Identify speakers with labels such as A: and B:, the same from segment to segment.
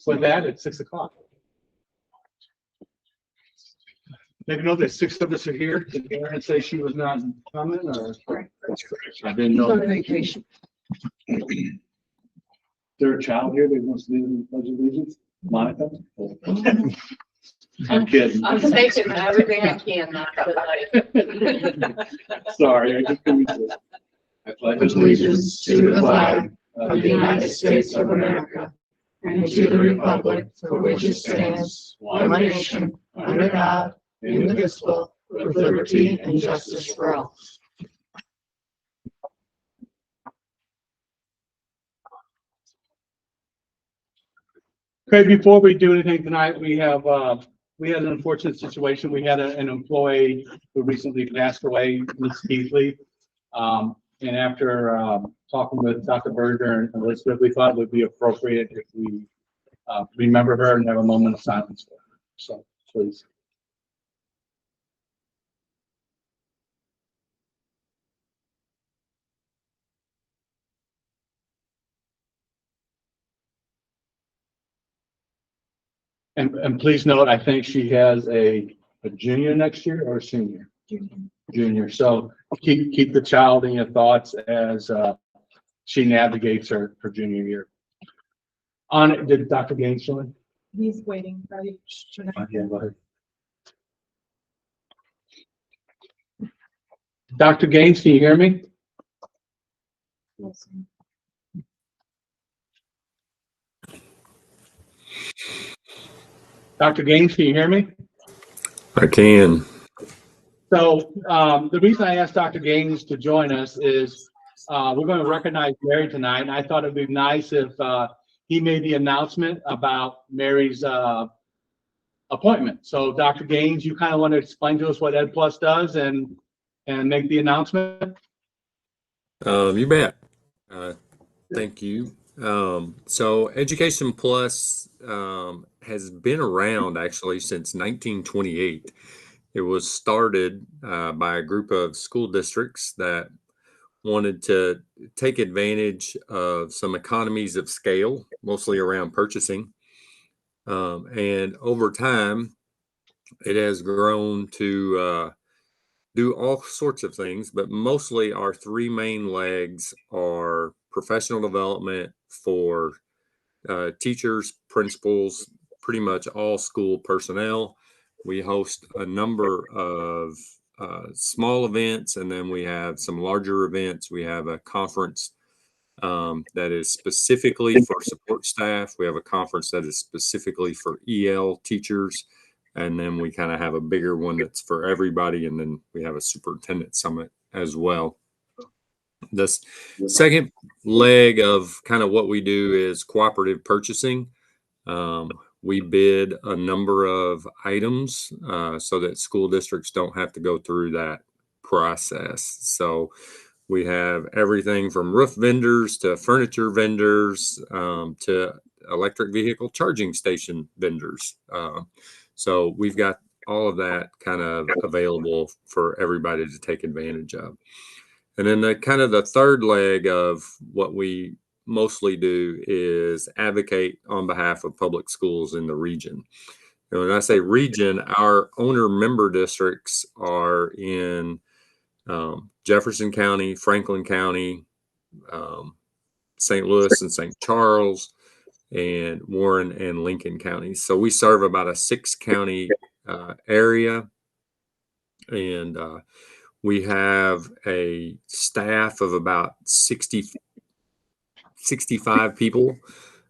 A: With that, it's 6 o'clock. Make a note that 6 of us are here. Did Karen say she was not coming, or? I didn't know.
B: On vacation.
A: Is there a child here that wants to do the Pledge of Allegiance? Monica? I'm kidding.
B: I'm taking everything I can, not tonight.
A: Sorry, I just couldn't resist. I pledge
C: Allegiance to the flag of the United States of America and to the republic for which it stands, one nation, under God, indivisible, with liberty and justice for all.
A: Okay, before we do anything tonight, we had an unfortunate situation. We had an employee who recently passed away, Ms. Keithley. And after talking with Dr. Berger and Elizabeth, we thought it would be appropriate if we remember her and have a moment of silence for her. So, please. And please note, I think she has a junior next year or a senior? Junior. So keep the child in your thoughts as she navigates her junior year. Did Dr. Gaines join?
D: He's waiting.
A: Yeah, go ahead. Dr. Gaines, can you hear me? Dr. Gaines, can you hear me?
E: I can.
A: So the reason I asked Dr. Gaines to join us is we're going to recognize Mary tonight, and I thought it'd be nice if he made the announcement about Mary's appointment. So Dr. Gaines, you kind of want to explain to us what Ed Plus does and make the announcement?
E: You bet. Thank you. So Education Plus has been around actually since 1928. It was started by a group of school districts that wanted to take advantage of some economies of scale, mostly around purchasing. And over time, it has grown to do all sorts of things, but mostly our three main legs are professional development for teachers, principals, pretty much all school personnel. We host a number of small events, and then we have some larger events. We have a conference that is specifically for support staff. We have a conference that is specifically for EL teachers. And then we kind of have a bigger one that's for everybody. And then we have a superintendent summit as well. This second leg of kind of what we do is cooperative purchasing. We bid a number of items so that school districts don't have to go through that process. So we have everything from roof vendors to furniture vendors to electric vehicle charging station vendors. So we've got all of that kind of available for everybody to take advantage of. And then the kind of the third leg of what we mostly do is advocate on behalf of public schools in the region. And when I say region, our owner member districts are in Jefferson County, Franklin County, St. Louis and St. Charles, and Warren and Lincoln counties. So we serve about a 6-county area, and we have a staff of about 65 people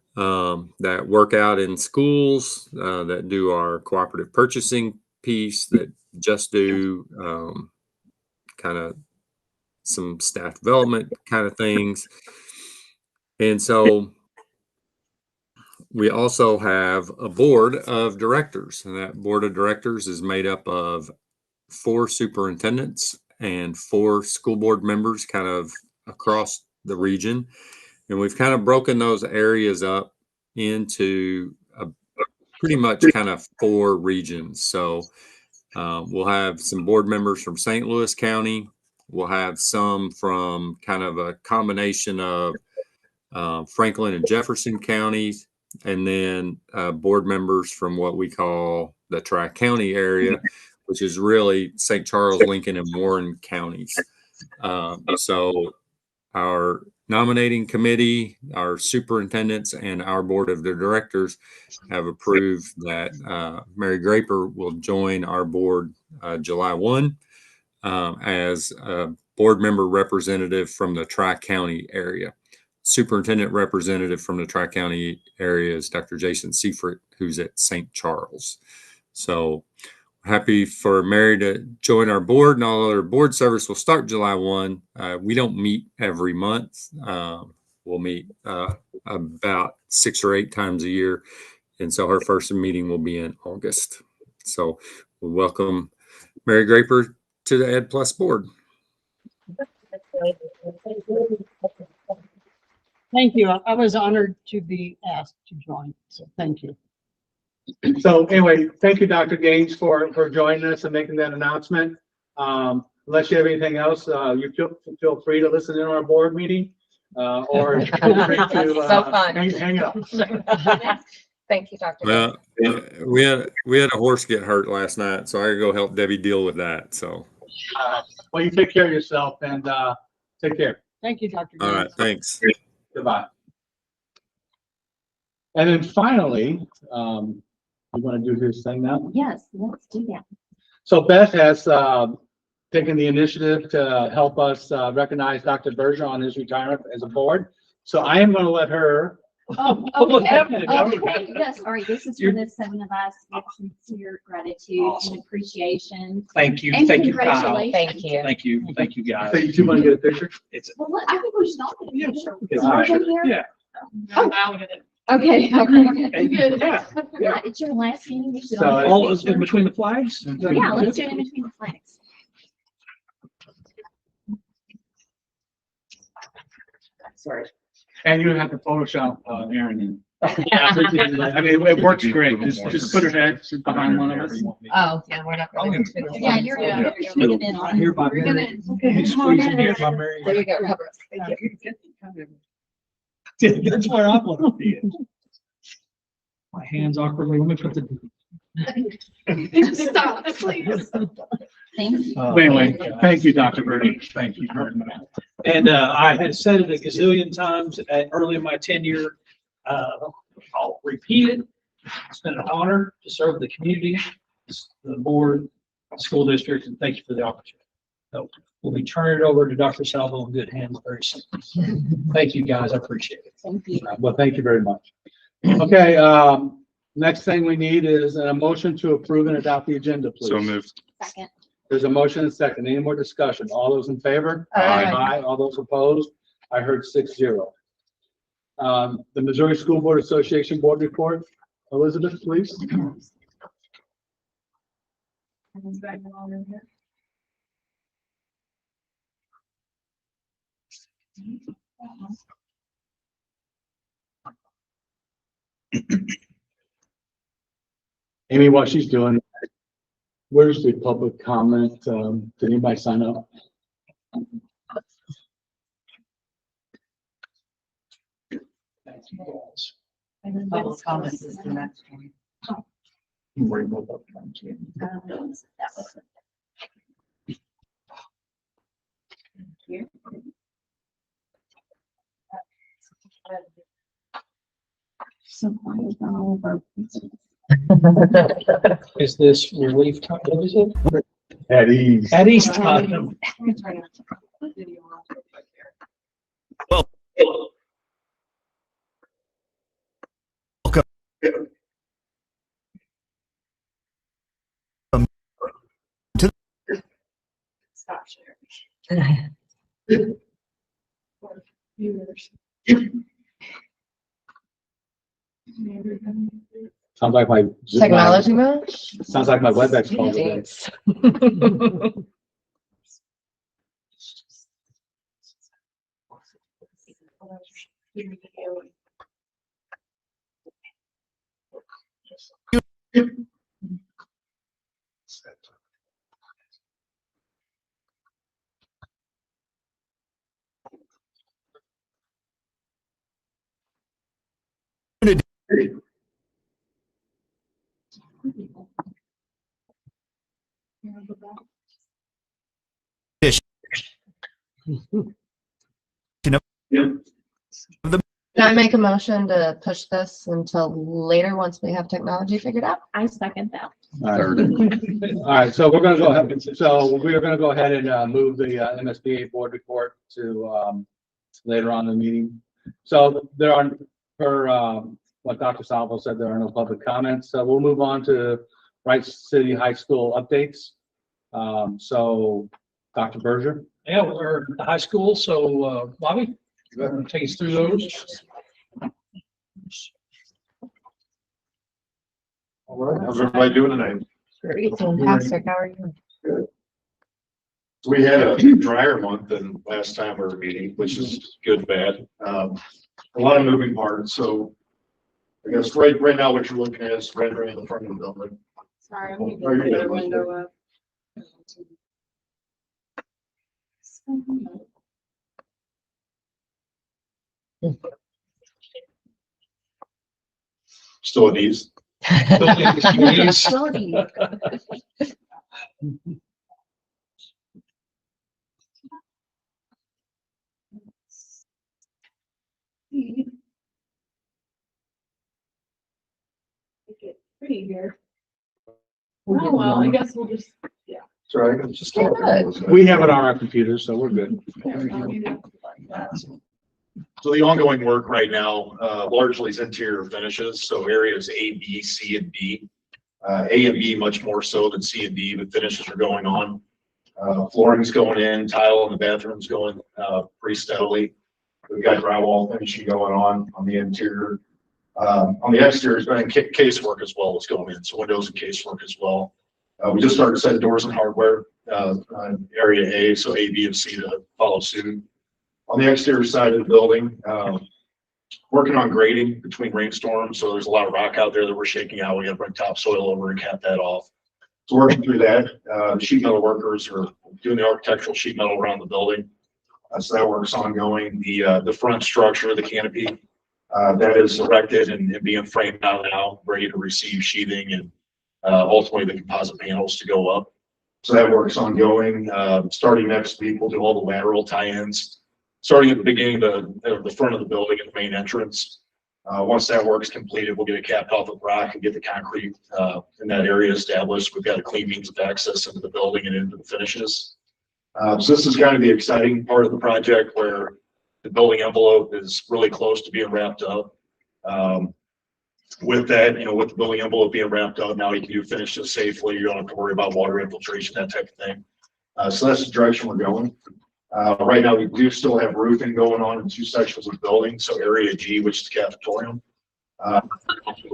E: that work out in schools, that do our cooperative purchasing piece, that just do kind of some staff development kind of things. And so we also have a board of directors, and that board of directors is made up of 4 superintendents and 4 school board members kind of across the region. And we've kind of broken those areas up into pretty much kind of 4 regions. So we'll have some board members from St. Louis County. We'll have some from kind of a combination of Franklin and Jefferson counties. and then board members from what we call the Tri-County area, which is really St. Charles, Lincoln, and Warren counties. So our nominating committee, our superintendents, and our board of directors have approved that Mary Graper will join our board July 1 as a board member representative from the Tri-County area. Superintendent representative from the Tri-County area is Dr. Jason Seifert, who's at St. Charles. So happy for Mary to join our board, and all other board service will start July 1. We don't meet every month. We'll meet about 6 or 8 times a year. And so her first meeting will be in August. So we welcome Mary Graper to the Ed Plus board.
C: Thank you. I was honored to be asked to join, so thank you.
A: So anyway, thank you, Dr. Gaines, for joining us and making that announcement. Unless you have anything else, you feel free to listen in on our board meeting, or feel free to
B: So fun.
A: hang up.
B: Thank you, Dr.
E: Well, we had a horse get hurt last night, so I gotta go help Debbie deal with that. So,
A: Well, you take care of yourself, and take care.
C: Thank you, Dr.
E: all right,
C: Gaines.
E: thanks.
A: Goodbye. And then finally, you want to do this thing now?
D: Yes, let's do that.
A: So Beth has taken the initiative to help us recognize Dr. Berger on his retirement as a board. So I am going to let her.
D: Oh, okay. Okay. Yes, all right. This is for the 7 of us with sincere gratitude and appreciation.
F: Thank you.
D: And
F: Thank you, Kyle.
D: congratulations.
B: Thank you.
F: Thank you. Thank you, guys.
A: So you want to get a picture?
F: It's,
D: Well, I think we should all get a picture. Is
A: All right.
D: yours in here?
F: yeah.
D: Okay. Okay. Good.
F: Yeah.
D: Yeah, it's your last meeting. We should
A: So
D: all get a
F: All is
D: picture.
F: in between the flags?
D: Yeah, let's do it in between the flags.
B: Sorry.
A: And you have to Photoshop Aaron in.
F: I mean, it works great. Just put her head behind one of us.
B: Oh, yeah, we're not really.
D: Yeah, you're sneaking in on it.
F: Here, Bob.
D: We're gonna-
F: You squeeze in here, Bob, Mary.
B: There you go. Cover us. Thank you.
F: That's where I want to be. My hands awkwardly. Let me put the.
B: Stop, please.
D: Thank you.
A: Anyway, thank you, Dr. Berger. Thank you very much.
F: And I had said it a gazillion times early in my tenure. I'll repeat it. It's been an honor to serve the community, the board, the school district, and thank you for the opportunity. So we'll be turning it over to Dr. Salvo in good hands very soon. Thank you, guys. I appreciate it.
D: Thank you.
A: Well, thank you very much. Okay, next thing we need is a motion to approve and adopt the agenda, please.
E: So moved.
D: Second.
A: There's a motion and a second. Any more discussion? All those in favor?
B: Aye.
A: All those opposed? I heard 6-0. The Missouri School Board Association Board Report. Elizabeth, please. Amy, while she's doing, where's the public comment? Did anybody sign up?
B: Public comments is the next one.
A: Don't worry about that.
D: So quiet on all of our.
F: Is this relief time? What is it?
A: At ease.
F: At East time.
B: Stop sharing.
A: Sounds like my.
B: Technology mode?
A: Sounds like my WebEx phone today.
B: Thanks.
C: Can I make a motion to push this until later, once we have technology figured out?
D: I second that.
A: All right, so we're gonna go ahead, so we are gonna go ahead and move the MSBA board report to later on in the meeting. So there are, per what Dr. Salvo said, there are no public comments, so we'll move on to Wright City High School updates. So Dr. Berger.
F: Yeah, we're at the high school, so Bobby, you want to take us through those?
G: All right, how's everybody doing tonight?
C: Great, fantastic. How are you?
G: So we had a drier month than last time we were meeting, which is good, bad. A lot of moving parts, so I guess right now what you're looking at is rendering the front of the building.
B: Sorry, I'm
G: Oh,
B: keeping
G: you're
B: the
G: good.
B: window up.
G: Still at ease.
D: Slowly.
B: Pretty here. Oh, well, I guess we'll just.
G: Sorry, I'm just.
A: We have it on our computers, so we're good.
G: So the ongoing work right now, largely is interior finishes, so areas A, B, C, and D. A and B much more so than C and D, but finishes are going on. Flooring's going in, tile in the bathrooms going, pretty steadily. We've got drywall finishing going on the interior. On the exterior, it's been casework as well as going in, so windows and casework as well. We just started setting doors and hardware, on area A, so A, B, and C to follow suit. On the exterior side of the building, working on grading between rainstorms, so there's a lot of rock out there that we're shaking out. We gotta bring topsoil over and cap that off. So working through that, the sheet metal workers are doing the architectural sheet metal around the building. So that work's ongoing. The front structure, the canopy, that is erected and being framed out now, ready to receive sheathing and ultimately the composite panels to go up. So that work's ongoing. Starting next week, we'll do all the lateral tie-ins. Starting at the beginning of the front of the building at the main entrance. Once that work's completed, we'll get it capped off with rock and get the concrete in that area established. We've got a clean means of access into the building and into the finishes. So this is kind of the exciting part of the project where the building envelope is really close to being wrapped up. With that, with the building envelope being wrapped up, now you can do finishes safely. You don't have to worry about water infiltration, that type of thing. So that's the direction we're going. Right now, we do still have roofing going on in 2 sections of the building. So area G, which is the cafetorium.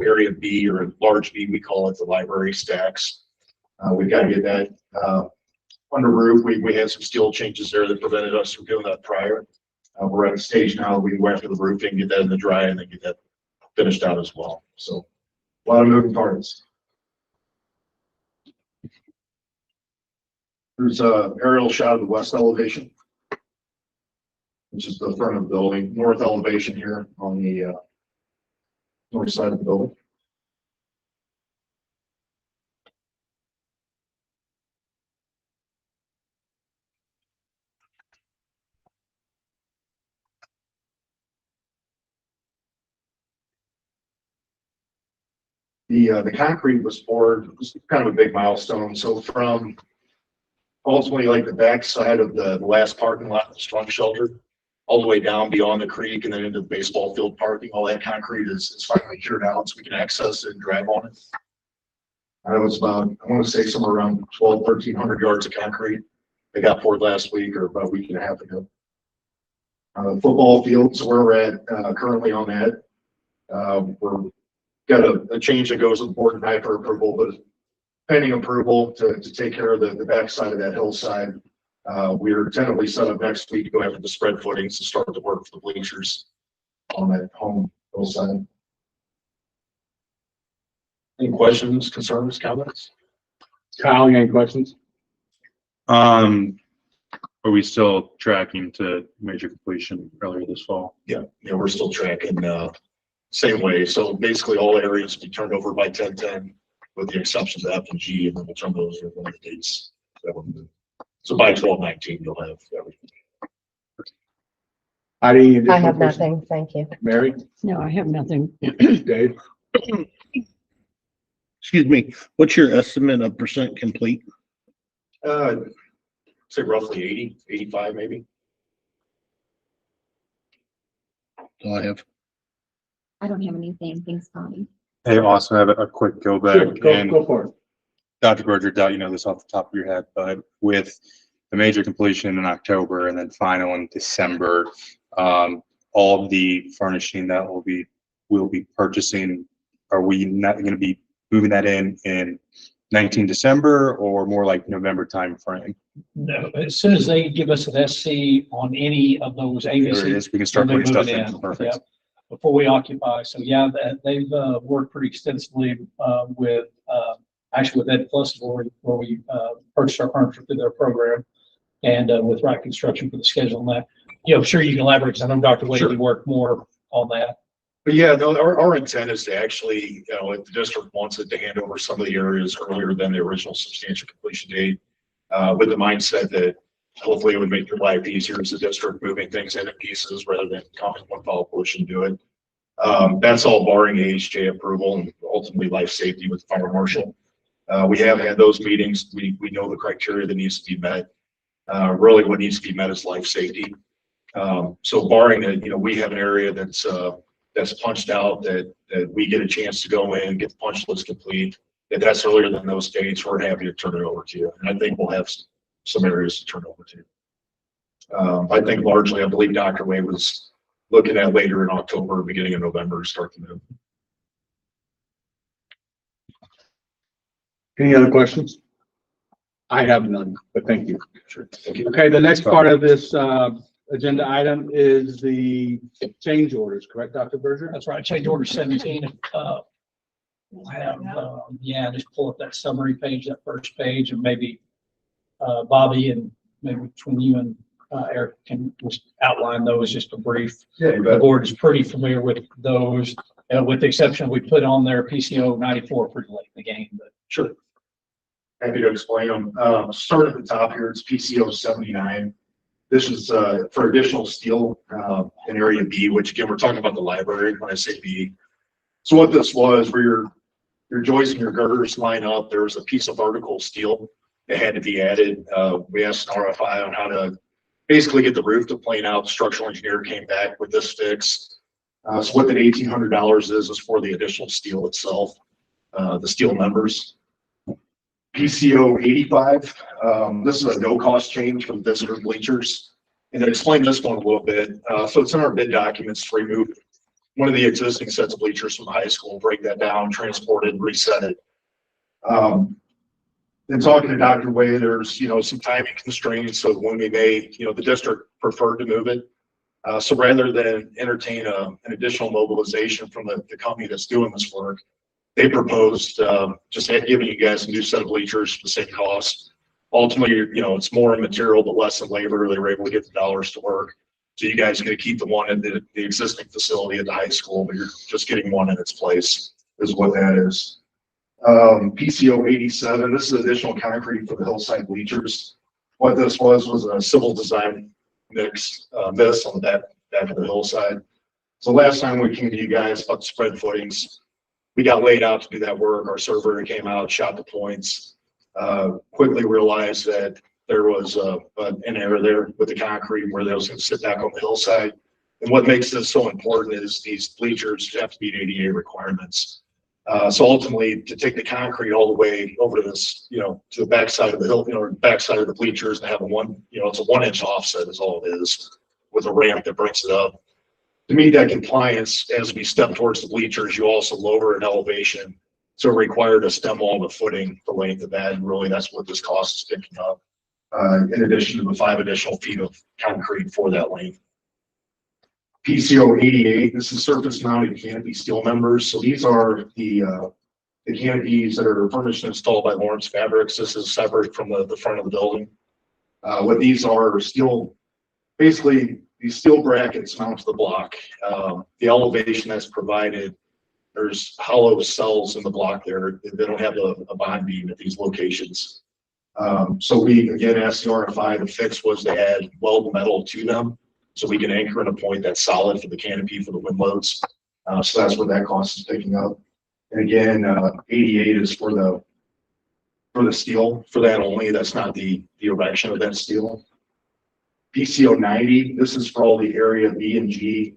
G: Area B, or large B, we call it the library stacks. We've got to get that under roof. We had some steel changes there that prevented us from doing that prior. We're at a stage now, we can go after the roofing, get that in the dry, and then get that finished out as well. So a lot of moving parts. There's a aerial shot of the west elevation, which is the front of the building, north elevation here on the north side of the building. The concrete was poured. It was kind of a big milestone. So from ultimately like the back side of the last parking lot, the storm shelter, all the way down beyond the creek and then into the baseball field parking, all that concrete is finally cured out so we can access it and drive on it. It was about, I want to say somewhere around 1,300 yards of concrete. They got poured last week or about a week and a half ago. Football fields, where we're at currently on that. We're got a change that goes with the board and I for approval, but pending approval to take care of the back side of that hillside. We're tentatively set up next week to go after the spread footings to start the work for the bleachers on that home hillside. Any questions, concerns, comments?
A: Kyle, you any questions?
H: Are we still tracking to major completion earlier this fall?
G: Yeah, we're still tracking same way. So basically all areas will be turned over by 10/10. with the exceptions of F and G, and then we'll turn those are one of the dates that we'll move. So by 12/19, you'll have everything.
A: Heidi,
C: I have nothing, thank you.
A: Mary,
I: No, I have nothing.
A: Dave,
J: Excuse me, what's your estimate of percent complete?
G: Say roughly 80, 85 maybe.
J: Do I have?
D: I don't have anything. Thanks, Bonnie.
H: I also have a quick go
A: sure,
H: back
A: go,
H: and
A: go for it.
H: Dr. Berger, doubt you know this off the top of your head, but with the major completion in October and then final in December, all of the furnishing that we'll be purchasing, are we not going to be moving that in 19 December or more like November timeframe?
F: No, as soon as they give us an SC on any of those
H: There it
F: ABC,
H: is. We can start
F: then
H: putting
F: they
H: stuff
F: move it
H: in.
F: in.
H: Perfect.
F: Yep, before we occupy. So yeah, they've worked pretty extensively with actually with Ed Plus where we purchased our furniture through their program, and with Wright Construction for the schedule and that. I'm sure you can elaborate, because I know Dr. Wade, you work more on that.
G: But yeah, no, our intent is to actually, if the district wants it, to hand over some of the areas earlier than the original substantial completion date, with the mindset that hopefully it would make your life easier as a district, moving things into pieces rather than coming one follow push and do it. That's all barring AHJ approval and ultimately life safety with the fire marshal. We have had those meetings. We know the criteria that needs to be met. Really what needs to be met is life safety. So barring that, we have an area that's punched out that we get a chance to go in, get the punch list complete. If that's earlier than those dates, we're happy to turn it over to you. And I think we'll have some areas to turn over to. I think largely, I believe Dr. Wade was looking at later in October, beginning of November to start the move.
A: Any other questions? I have none, but thank you.
G: Sure. Thank you.
A: Okay, the next part of this agenda item is the change orders, correct, Dr. Berger?
F: That's right, change order 17. We'll have, just pull up that summary page, that first page, and maybe Bobby and maybe between you and Eric can just outline those, just a brief.
G: Yeah, you
F: The
G: bet.
F: board is pretty familiar with those, with the exception we put on there PCO 94 pretty late in the game, but
G: Sure. Happy to explain them. Start at the top here. It's PCO 79. This is for additional steel in area B, which again, we're talking about the library when I say B. So what this was, where your joists and your girders line up, there was a piece of vertical steel that had to be added. We asked an RFI on how to basically get the roof to plane out. The structural engineer came back with this fix. So what that $1,800 is for the additional steel itself, the steel members. PCO 85, this is a no-cost change from visitor bleachers. And to explain this one a little bit, so it's in our bid documents to remove one of the existing sets of bleachers from the high school, break that down, transport it, and reset it. In talking to Dr. Wade, there's, some timing constraints, so when we may, the district preferred to move it. So rather than entertain an additional mobilization from the company that's doing this work, they proposed just giving you guys a new set of bleachers for the same cost. Ultimately, it's more in material but less in labor. They were able to get the dollars to work. So you guys are going to keep the one in the existing facility at the high school, but you're just getting one in its place is what that is. PCO 87, this is additional concrete for the hillside bleachers. What this was a civil design miss on the back of the hillside. So last time we came to you guys about the spread footings, we got laid out to do that work. Our surveyor came out, shot the points, quickly realized that there was an error there with the concrete where they was going to sit back on the hillside. And what makes this so important is these bleachers have to meet ADA requirements. So ultimately, to take the concrete all the way over to this, to the backside of the hill, backside of the bleachers and have it's a 1-inch offset is all it is with a ramp that brings it up. To meet that compliance, as we step towards the bleachers, you also lower an elevation. So it required a stem wall and a footing, the length of that. And really, that's what this cost is picking up, in addition to the 5 additional feet of concrete for that length. PCO 88, this is surface mounted canopy steel members. So these are the canopies that are furnished and installed by Lawrence Fabrics. This is separate from the front of the building. What these are steel, basically these steel brackets mount to the block. The elevation that's provided there's hollow cells in the block there. They don't have a bond beam at these locations. So we again asked the RFI. The fix was to add weld metal to them, so we can anchor in a point that's solid for the canopy for the wind loads. So that's what that cost is picking up. And again, 88 is for the steel for that only. That's not the erection of that steel. PCO 90. This is for all the area B and G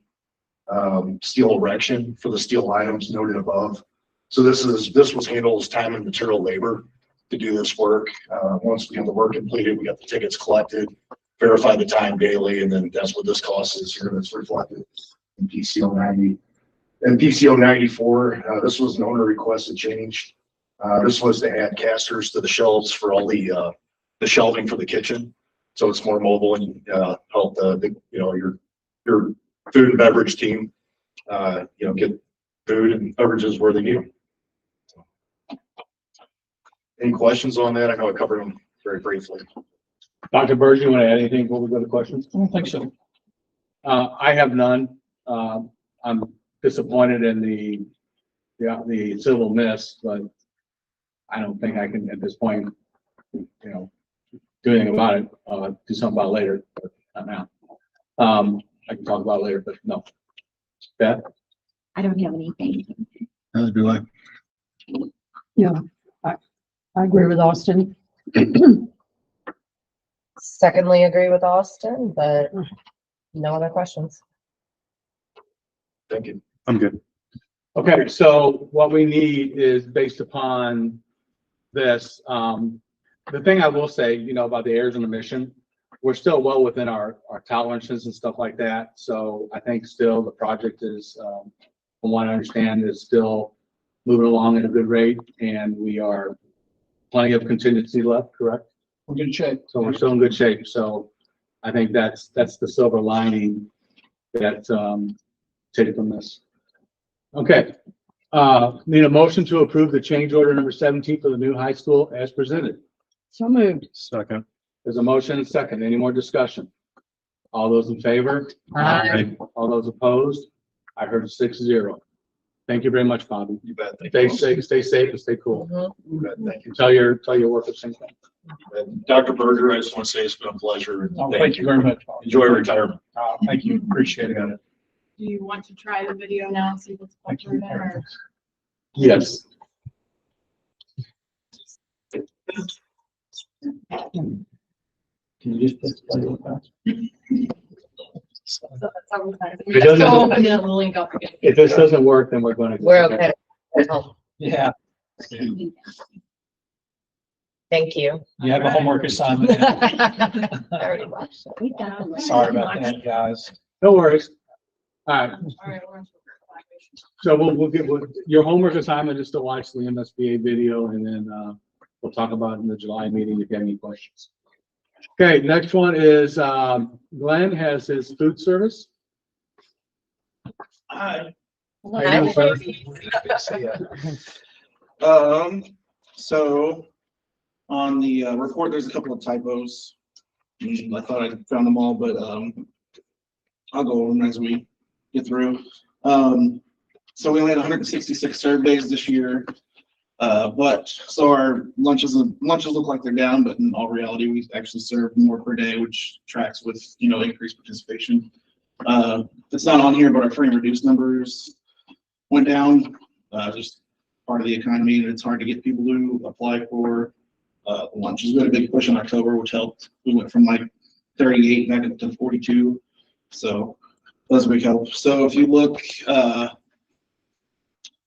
G: steel erection for the steel items noted above. So this was handled as time and material labor to do this work. Once we have the work completed, we got the tickets collected, verify the time daily, and then that's what this cost is here that's reflected in PCO 90. And PCO 94, this was an owner requested change. This was to add casters to the shelves for all the shelving for the kitchen, so it's more mobile and help your food and beverage team get food and beverages where they need them. Any questions on that? I know I covered them very briefly.
A: Dr. Burge, you want to add anything before we go to questions?
F: I don't think so.
A: I have none. I'm disappointed in the civil miss, but I don't think I can at this point, do anything about it. Do something about it later, but not now. I can talk about it later, but no. Beth?
D: I don't have anything.
J: Do I?
C: Yeah, I agree with Austin.
I: Secondly, agree with Austin, but no other questions.
G: Thank you.
H: I'm good.
A: Okay, so what we need is based upon this. The thing I will say, about the errors in the mission, we're still well within our tolerances and stuff like that. So I think still the project is, from what I understand, is still moving along at a good rate, and we are plenty of contingency left, correct?
F: We're in good shape.
A: So we're still in good shape. So I think that's the silver lining that take from this. Okay. Need a motion to approve the change order number 17 for the new high school as presented.
C: So moved.
H: Second.
A: There's a motion and second. Any more discussion? All those in favor?
I: Aye.
A: All those opposed? I heard 6-0. Thank you very much, Bobby.
G: You bet. Thank
A: Stay
G: you.
A: safe and stay cool.
I: Mhm.
G: You bet. Thank you.
A: Tell your workers same thing.
G: And Dr. Berger, I just want to say it's been a pleasure. and
F: Oh, thank you very much. Bob.
G: Enjoy retirement.
F: Thank you. Appreciate it.
B: Do you want to try the video now and see what's
F: Thank you.
B: in there? Or-
A: Yes.
F: Can you just play with that?
B: So that's how we're gonna-
A: It doesn't-
B: Go open the link up again.
A: If this doesn't work, then we're going to.
I: We're okay.
F: Yeah,
I: Thank you.
F: you have a homework assignment.
I: I already watched it.
D: We got it.
F: Sorry about that, guys.
A: No worries. All right.
B: All right, we're on to evaluation.
A: So we'll get, your homework assignment is to watch the MSBA video, and then we'll talk about it in the July meeting if you have any questions. Okay, next one is Glenn has his food service.
K: Hi.
A: How you doing, sir?
K: So on the report, there's a couple of typos. I thought I found them all, but I'll go over them as we get through. So we only had 166 served days this year. So our lunches look like they're down, but in all reality, we actually served more per day, which tracks with, increased participation. It's not on here, but our free and reduced numbers went down, just part of the economy, and it's hard to get people to apply for lunches. We had a big push in October, which helped. We went from like 38 back up to 42. So that's a big help. So if you look,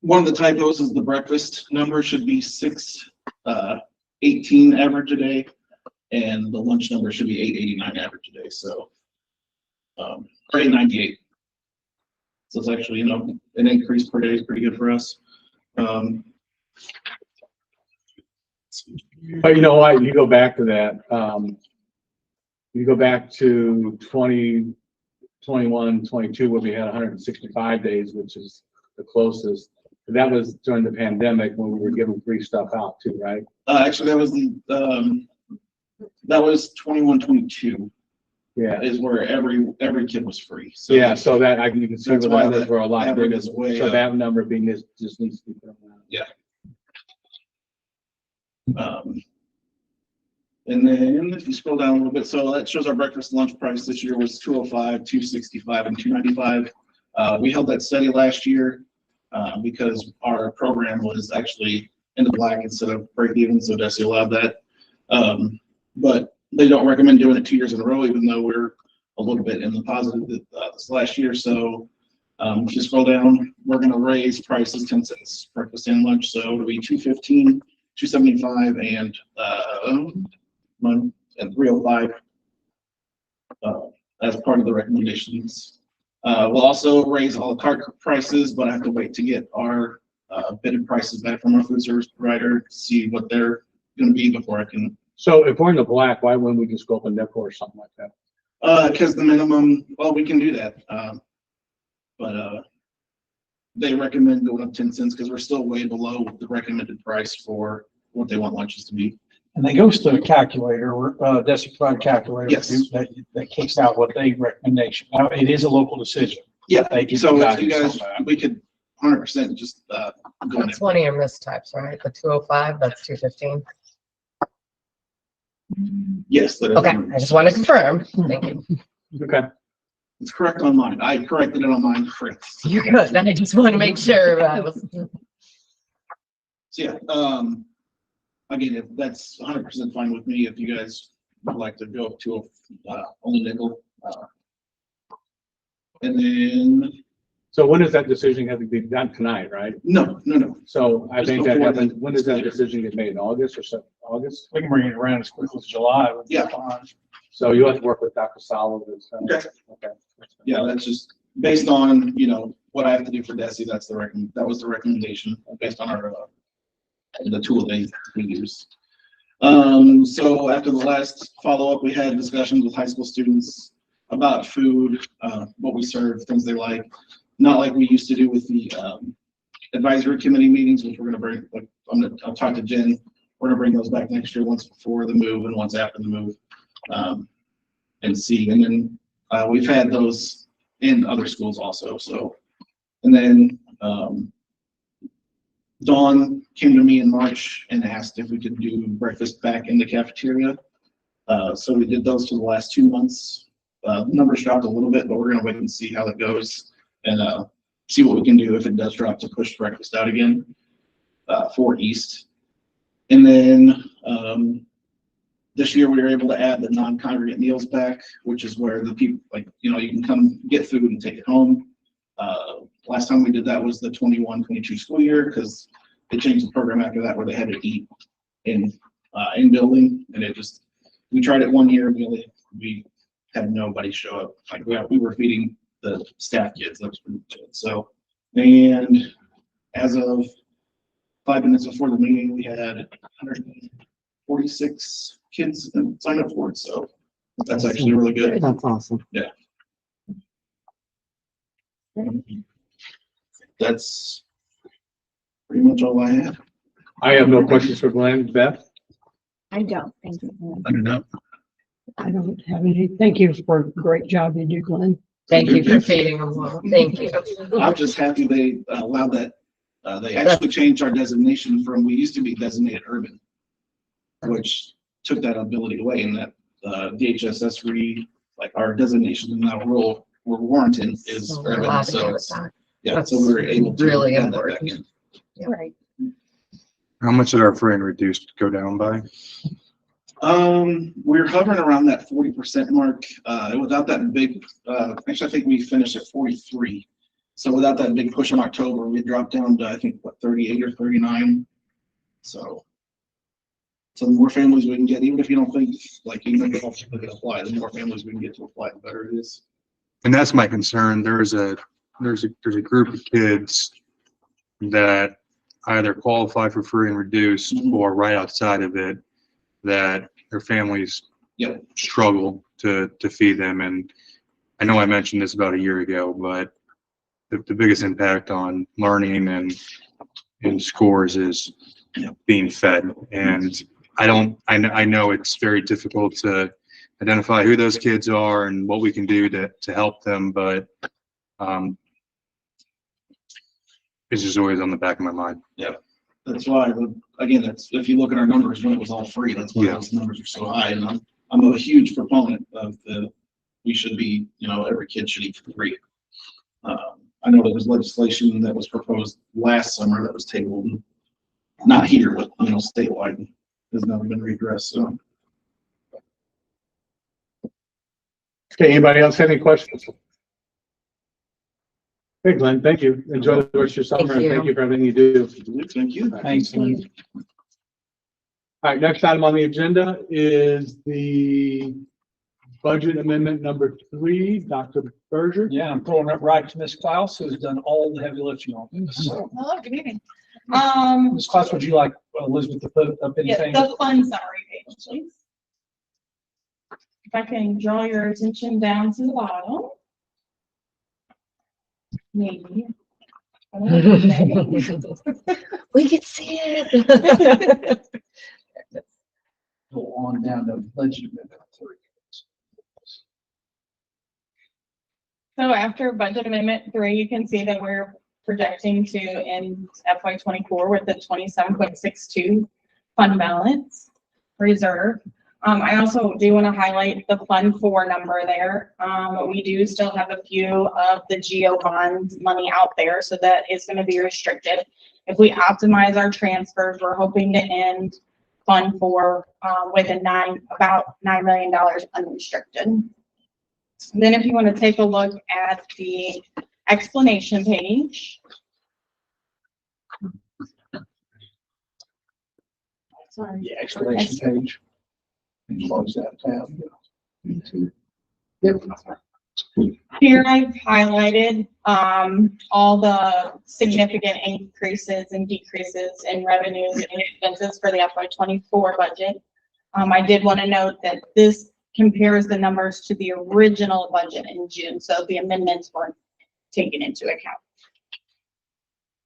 K: one of the typos is the breakfast number should be 618 average a day, and the lunch number should be 889 average a day. So, or 898. So it's actually, an increase per day is pretty good for us.
A: But you know what, you go back to that, you go back to 2021, 22, where we had 165 days, which is the closest. That was during the pandemic when we were giving free stuff out too, right?
K: Actually, that was 21, 22.
A: Yeah,
K: is where every kid was free. So
A: yeah, so that I can, you can see where
K: That's
A: the
K: why
A: numbers
K: the
A: were a lot
K: average
A: bigger.
K: is way
A: So
K: up.
A: that number being this just needs to be put on.
K: And then if you scroll down a little bit, so that shows our breakfast lunch price this year was 205, 265, and 295. We held that steady last year because our program was actually in the black instead of break even, so Desi allowed that. But they don't recommend doing it 2 years in a row, even though we're a little bit in the positive this last year. So if you scroll down, we're going to raise prices 10 cents breakfast and lunch, so it'll be 215, 275, and 305 as part of the recommendations. We'll also raise a la carte prices, but I have to wait to get our bidded prices back from our food service provider to see what they're going to be before I can.
A: So if we're in the black, why wouldn't we just go up and nickel or something like that?
K: Because the minimum, well, we can do that. But they recommend going up 10 cents because we're still way below the recommended price for what they want lunches to be.
F: And that goes to a calculator, Desi provided calculator.
K: Yes.
F: That kicks out what they recommendation. Now, it is a local decision.
K: Yeah,
F: They can
K: so if
F: guide
K: you
F: us on
K: guys,
F: that.
K: we could 100% just go in.
I: That's one of your mistypes, right? The 205, that's 215.
K: Yes. that is
I: Okay, I just want to confirm. Thank you.
A: Okay.
K: It's correct on mine. I corrected it on mine, correct.
I: You're good. I just want to make sure.
K: So yeah, again, if that's 100% fine with me, if you guys would like to go up to only nickel. And then,
A: So when does that decision have to be done tonight, right?
K: no.
A: So I
K: Just
A: think that
K: before
A: happens,
K: the-
A: when does that decision get made? In August or so, August?
F: We can bring it around as quickly as July. would be
K: Yeah.
F: fine.
A: So you'll have to work with Dr. Salo.
K: Okay.
A: Okay.
K: Yeah, that's just based on, what I have to do for Desi, that was the recommendation based on our, the tool we use. So after the last follow-up, we had discussions with high school students about food, what we serve, things they like. Not like we used to do with the advisory committee meetings, which we're gonna bring, like, I'll talk to Jen. We're gonna bring those back next year, once before the move and once after the move. And see, and then we've had those in other schools also, so. And then Dawn came to me in March and asked if we could do breakfast back in the cafeteria. So we did those for the last 2 months. Numbers dropped a little bit, but we're gonna wait and see how it goes and see what we can do if it does drop to push breakfast out again for East. And then this year we were able to add the non-congregate meals back, which is where the people, like, you can come get food and take it home. Last time we did that was the 21-22 school year, because they changed the program after that where they had to eat in building, and we tried it 1 year and we had nobody show up. Like we were feeding the staff kids. That was pretty good. So, and as of 5 minutes before the meeting, we had 146 kids sign up for it. So that's actually really good.
C: That's awesome.
K: Yeah. That's pretty much all I had.
A: I have no questions for Glenn. Beth?
D: I don't, thank you.
J: I don't know.
C: I don't have any. Thank you for the great job you do, Glenn.
I: Thank you for feeding them well. Thank you.
K: I'm just happy they allowed that. They actually changed our designation from, we used to be designated urban, which took that ability away, and that DHSS like our designation is now rural, where Warrenton is
I: So we're
K: urban.
I: allowed to
K: So
I: do it back.
K: yeah, so we were able to
I: Really
K: add that back
I: important.
K: in.
D: Right.
H: How much did our free and reduced go down by?
K: We're hovering around that 40% mark. Without that big, actually, I think we finished at 43. So without that big push in October, we dropped down to, I think, 38 or 39. So the more families we can get, even if you don't think, like, even if you don't think they can apply, the more families we can get to apply, the better it is.
H: And that's my concern. There's a group of kids that either qualify for free and reduced or right outside of it, that their families struggle to feed them. And I know I mentioned this about a year ago, but the biggest impact on learning and scores is being fed. And I know it's very difficult to identify who those kids are and what we can do to help them, but it's just always on the back of my mind.
K: That's why, again, that's, if you look at our numbers, when it was all free, that's why
H: Yeah.
K: those numbers are so high, and I'm a huge proponent of we should be, every kid should eat for free. I know there was legislation that was proposed last summer that was tabled, not here, but, statewide, has never been redressed, so.
A: Okay, anybody else have any questions? Hey, Glenn, thank you. Enjoy the rest of your summer, and thank you for everything you do.
K: Thank you.
F: Thanks, Lee.
A: All right, next item on the agenda is the budget amendment number 3, Dr. Berger.
F: Yeah, I'm throwing it right to Ms. Klaus, who's done all the heavy lifting on this. So,
B: Hello, good evening.
F: Ms. Klaus, would you like Elizabeth to put up
B: Yeah,
F: anything?
B: the fund summary page, please. If I can draw your attention down to the bottom. Maybe.
I: We can see it.
F: Go on down to budget amendment 3.
B: So after budget amendment 3, you can see that we're projecting to end FY 24 with a 27.62 fund balance reserve. I also do want to highlight the Fund 4 number there. We do still have a few of the GO bond money out there, so that is going to be restricted. If we optimize our transfers, we're hoping to end Fund 4 with about $9 million unrestricted. Then if you want to take a look at the explanation page. Sorry.
F: Yeah, explanation page. And close that tab.
B: Here I've highlighted all the significant increases and decreases in revenues and expenses for the FY 24 budget. I did want to note that this compares the numbers to the original budget in June, so the amendments weren't taken into account.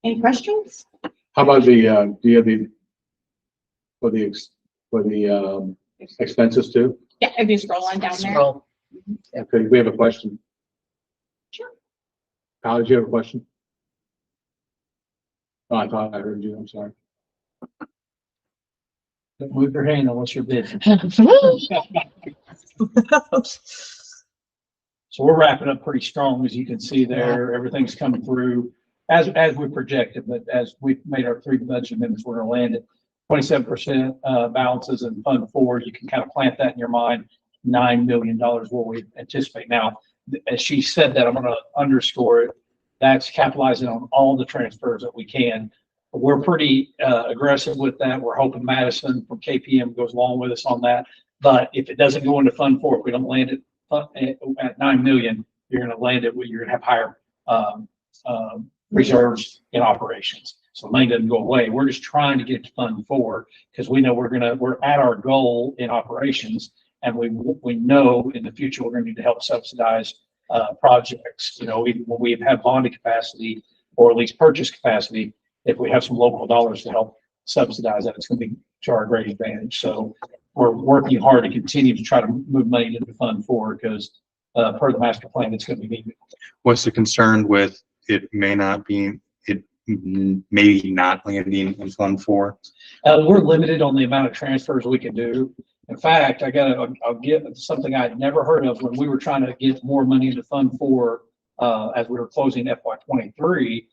B: Any questions?
A: How about do you have for the expenses too?
B: Yeah, if you scroll on down there.
I: Scroll.
A: Okay, we have a question.
B: Sure.
A: Kyle, did you have a question? Oh, I thought I heard you. I'm sorry.
F: Don't move your hand unless you're busy. So we're wrapping up pretty strong, as you can see there. Everything's coming through as we projected, but as we've made our 3 budget amendments, we're going to land at 27% balances in Fund 4. You can kind of plant that in your mind. $9 million what we anticipate. Now, as she said that, I'm going to underscore it. That's capitalizing on all the transfers that we can. We're pretty aggressive with that. We're hoping Madison from KPM goes along with us on that. But if it doesn't go into Fund 4, if we don't land it at 9 million, you're going to land it. You're going to have higher reserves in operations. So money doesn't go away. We're just trying to get to Fund 4 because we know we're at our goal in operations, and we know in the future we're going to need to help subsidize projects. When we have bonding capacity or at least purchase capacity, if we have some local dollars to help subsidize that, it's going to be to our great advantage. So we're working hard to continue to try to move money into Fund 4 because per the master plan, it's going to be needed.
H: What's the concern with it maybe not landing in Fund 4?
F: We're limited on the amount of transfers we can do. In fact, I'll get something I'd never heard of when we were trying to get more money into Fund 4 as we were closing FY 23.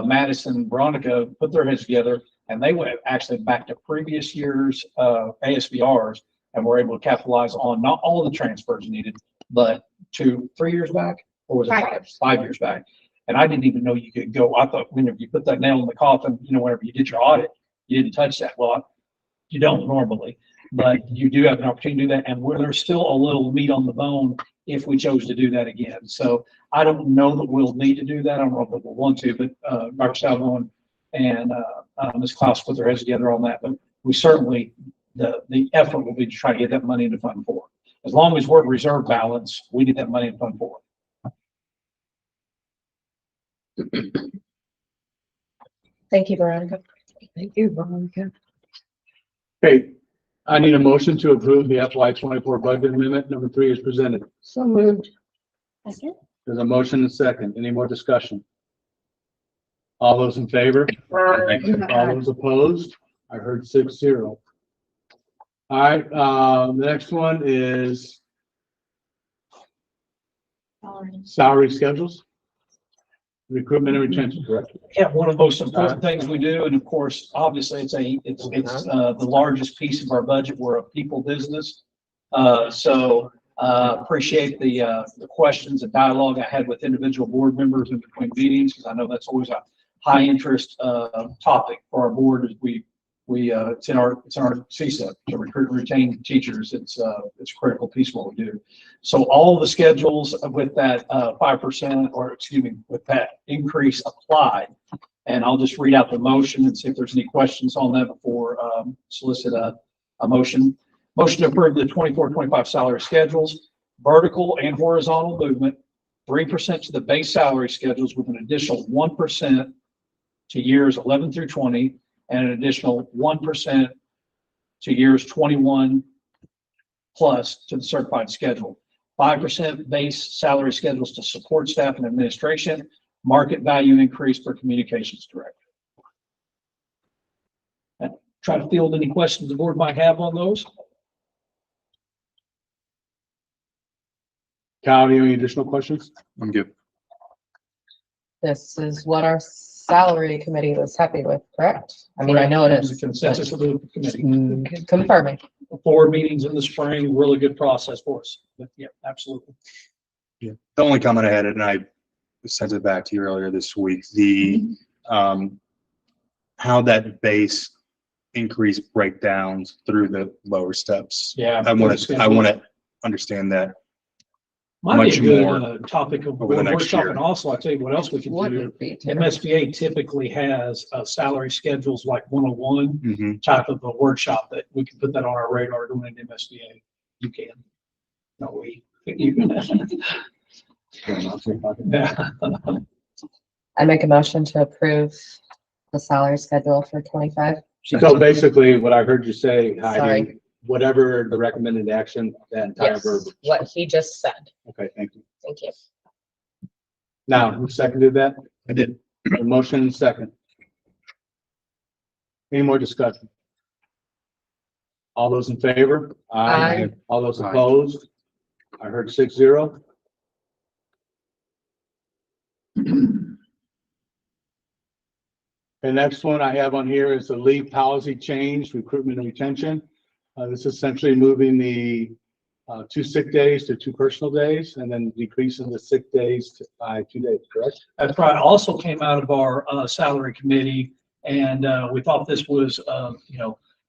F: Madison and Veronica put their heads together and they went actually back to previous years ASBRs and were able to capitalize on not all of the transfers needed, but 3 years back, or was it 5 years back? And I didn't even know you could go. I thought whenever you put that nail in the coffin, whenever you did your audit, you didn't touch that. Well, you don't normally, but you do have an opportunity to do that. And there's still a little meat on the bone if we chose to do that again. So I don't know that we'll need to do that. I don't know if we'll want to, but Dr. Salvo and Ms. Klaus put their heads together on that. But we certainly, the effort will be to try to get that money into Fund 4. As long as we're at reserve balance, we need that money in Fund 4.
I: Thank you, Veronica. Thank you, Veronica.
A: Okay, I need a motion to approve the FY 24 budget amendment number 3 is presented.
I: So moved.
D: Second.
A: There's a motion and a second. Any more discussion? All those in favor? All those opposed? I heard 6-0. All right, the next one is salary schedules. Recruitment and retention, correct?
F: Yeah, one of the most important things we do, and of course, obviously, it's the largest piece of our budget. We're a people business. Appreciate the questions and dialogue I had with individual board members in between meetings, because I know that's always a high interest topic for our board as it's in our CSEP to recruit and retain teachers. It's a critical piece of what we do. So all the schedules with that 5%, or excuse me, with that increase applied. And I'll just read out the motion and see if there's any questions on that before solicit a motion. Motion to approve the 24-25 salary schedules, vertical and horizontal movement, 3% to the base salary schedules with an additional 1% to years 11 through 20, and an additional 1% to years 21 plus to the certified schedule. 5% base salary schedules to support staff and administration, market value increase for communications director. And try to field any questions the board might have on those.
A: Kyle, do you have any additional questions?
H: I'm good.
I: This is what our salary committee was happy with, correct? I mean, I know it
F: There's a
I: is.
F: consensus of the committee.
I: Confirming.
F: 4 meetings in the spring, really good process for us. But yeah, absolutely.
H: Yeah. The only comment I had, and I sent it back to you earlier this week, the how that base increase breakdowns through the lower steps.
F: Yeah.
H: I want to understand that.
F: Might be a
H: much
F: good
H: more
F: topic of
H: over the next
F: workshop,
H: year.
F: and also I'll tell you what else we can
I: What
F: do.
I: would be?
F: MSBA typically has salary schedules like 101
H: Mhm.
F: type of a workshop that we can put that on our radar doing an MSBA. You can. No, we. You can. Yeah.
I: I make a motion to approve the salary schedule for 25.
A: So basically, what I heard you say, Heidi,
I: Sorry.
A: whatever the recommended action, that entire
I: Yes,
A: verbiage.
I: what he just said.
A: Okay, thank you.
I: Thank you.
A: Now, who seconded that?
J: I did.
A: A motion and second. Any more discussion? All those in favor?
I: Aye.
A: All those
H: Aye.
A: opposed? I heard 6-0. The next one I have on here is the leave policy change, recruitment and retention. This is essentially moving the 2 sick days to 2 personal days, and then decreasing the sick days by 2 days, correct?
F: That's right. Also came out of our salary committee, and we thought this was,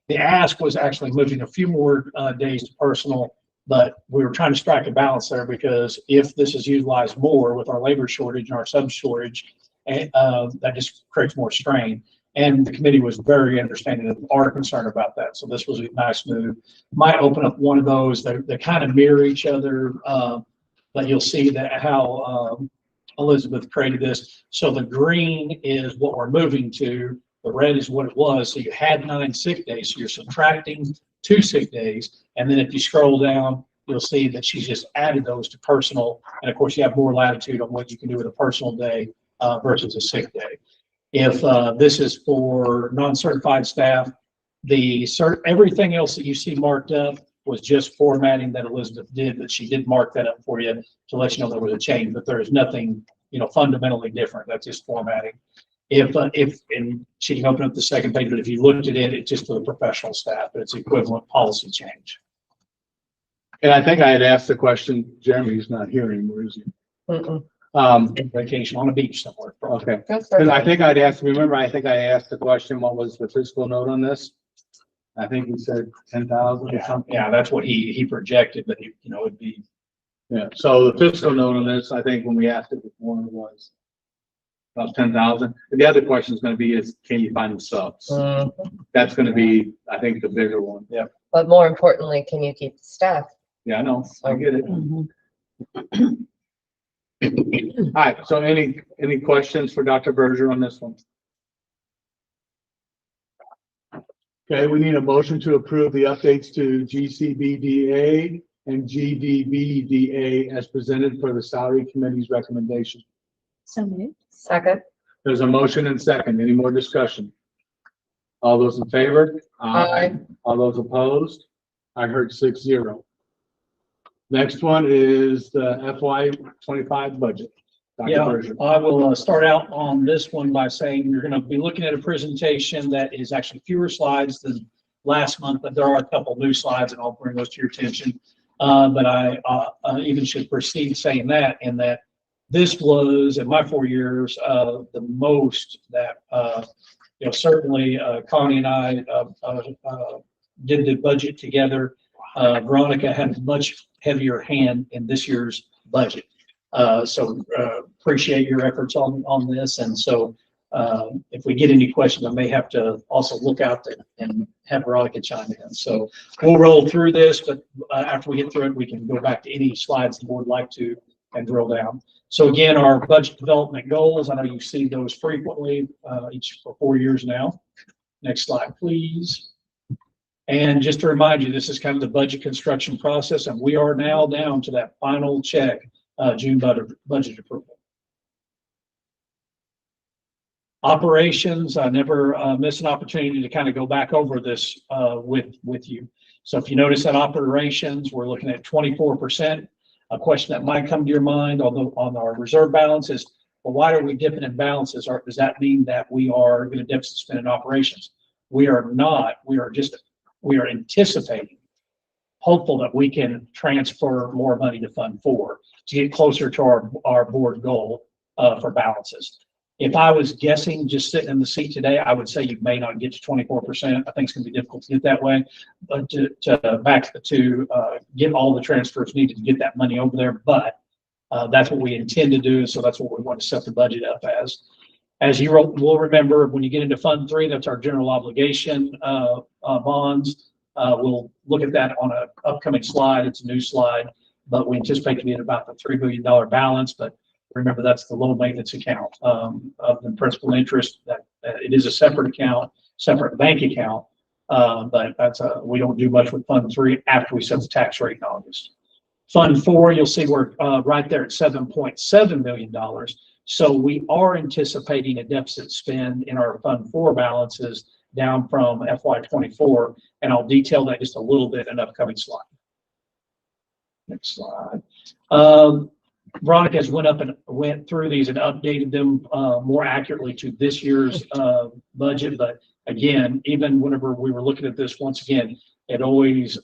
F: the ask was actually moving a few more days to personal, but we were trying to strike a balance there, because if this is utilized more with our labor shortage and our sub shortage, that just creates more strain. And the committee was very understanding of our concern about that. So this was a nice move. Might open up one of those. They kind of mirror each other, but you'll see that how Elizabeth created this. So the green is what we're moving to. The red is what it was. So you had 9 sick days. So you're subtracting 2 sick days. And then if you scroll down, you'll see that she's just added those to personal. And of course, you have more latitude on what you can do with a personal day versus a sick day. If this is for non-certified staff, everything else that you see marked up was just formatting that Elizabeth did, but she did mark that up for you to let you know there was a change, but there is nothing, fundamentally different. That's just formatting. And she can open up the second page, but if you looked at it, it's just for the professional staff, but it's equivalent policy change.
A: And I think I had asked the question, Jeremy's not here anymore, is he?
I: Mm-mm.
F: Vacation on a beach somewhere.
A: Okay.
I: Good for
A: Because I
I: him.
A: think I'd asked, remember, I think I asked the question, what was the fiscal note on this? I think he said 10,000 or something.
F: Yeah, that's what he projected, but it'd be.
A: Yeah, so the fiscal note on this, I think when we asked it before, it was about 10,000. The other question is going to be is, can you find the subs? That's going to be, I think, the bigger one. Yeah.
I: But more importantly, can you keep the staff?
A: Yeah, I know. I get it. All right, so any questions for Dr. Berger on this one? Okay, we need a motion to approve the updates to GCBDA and GDBDA as presented for the salary committee's recommendation.
D: So moved.
I: Second.
A: There's a motion and second. Any more discussion? All those in favor?
I: Aye.
A: All those opposed? I heard 6-0. Next one is the FY 25 budget. Dr.
F: Yeah,
A: Berger.
F: I will start out on this one by saying you're going to be looking at a presentation that is actually fewer slides than last month, but there are a couple new slides and I'll bring those to your attention. But I even should proceed saying that in that this was, in my 4 years, the most that, certainly Connie and I did the budget together. Veronica had a much heavier hand in this year's budget. So appreciate your efforts on this. And so if we get any questions, I may have to also look out and have Veronica chime in. So we'll roll through this, but after we get through it, we can go back to any slides the board would like to and drill down. So again, our budget development goals, I know you see those frequently, each for 4 years now. Next slide, please. And just to remind you, this is kind of the budget construction process, and we are now down to that final check, June budget approval. Operations, I never miss an opportunity to kind of go back over this with you. So if you notice that operations, we're looking at 24%. A question that might come to your mind on our reserve balance is, well, why are we dipping in balances? Or does that mean that we are going to deficit spend in operations? We are not. We are anticipating, hopeful that we can transfer more money to Fund 4 to get closer to our board goal for balances. If I was guessing, just sitting in the seat today, I would say you may not get to 24%. I think it's going to be difficult to get that way, but to get all the transfers needed to get that money over there. But that's what we intend to do. So that's what we want to set the budget up as. As you will remember, when you get into Fund 3, that's our general obligation bonds. We'll look at that on an upcoming slide. It's a new slide, but we anticipate to be at about the $3 billion balance. But remember, that's the low maintenance account of the principal interest. That it is a separate account, separate bank account. But we don't do much with Fund 3 after we set the tax rate in August. Fund 4, you'll see we're right there at $7.7 million. So we are anticipating a deficit spend in our Fund 4 balances down from FY24, and I'll detail that just a little bit in an upcoming slide. Next slide. Veronica has went through these and updated them more accurately to this year's budget. But again, even whenever we were looking at this once again, it always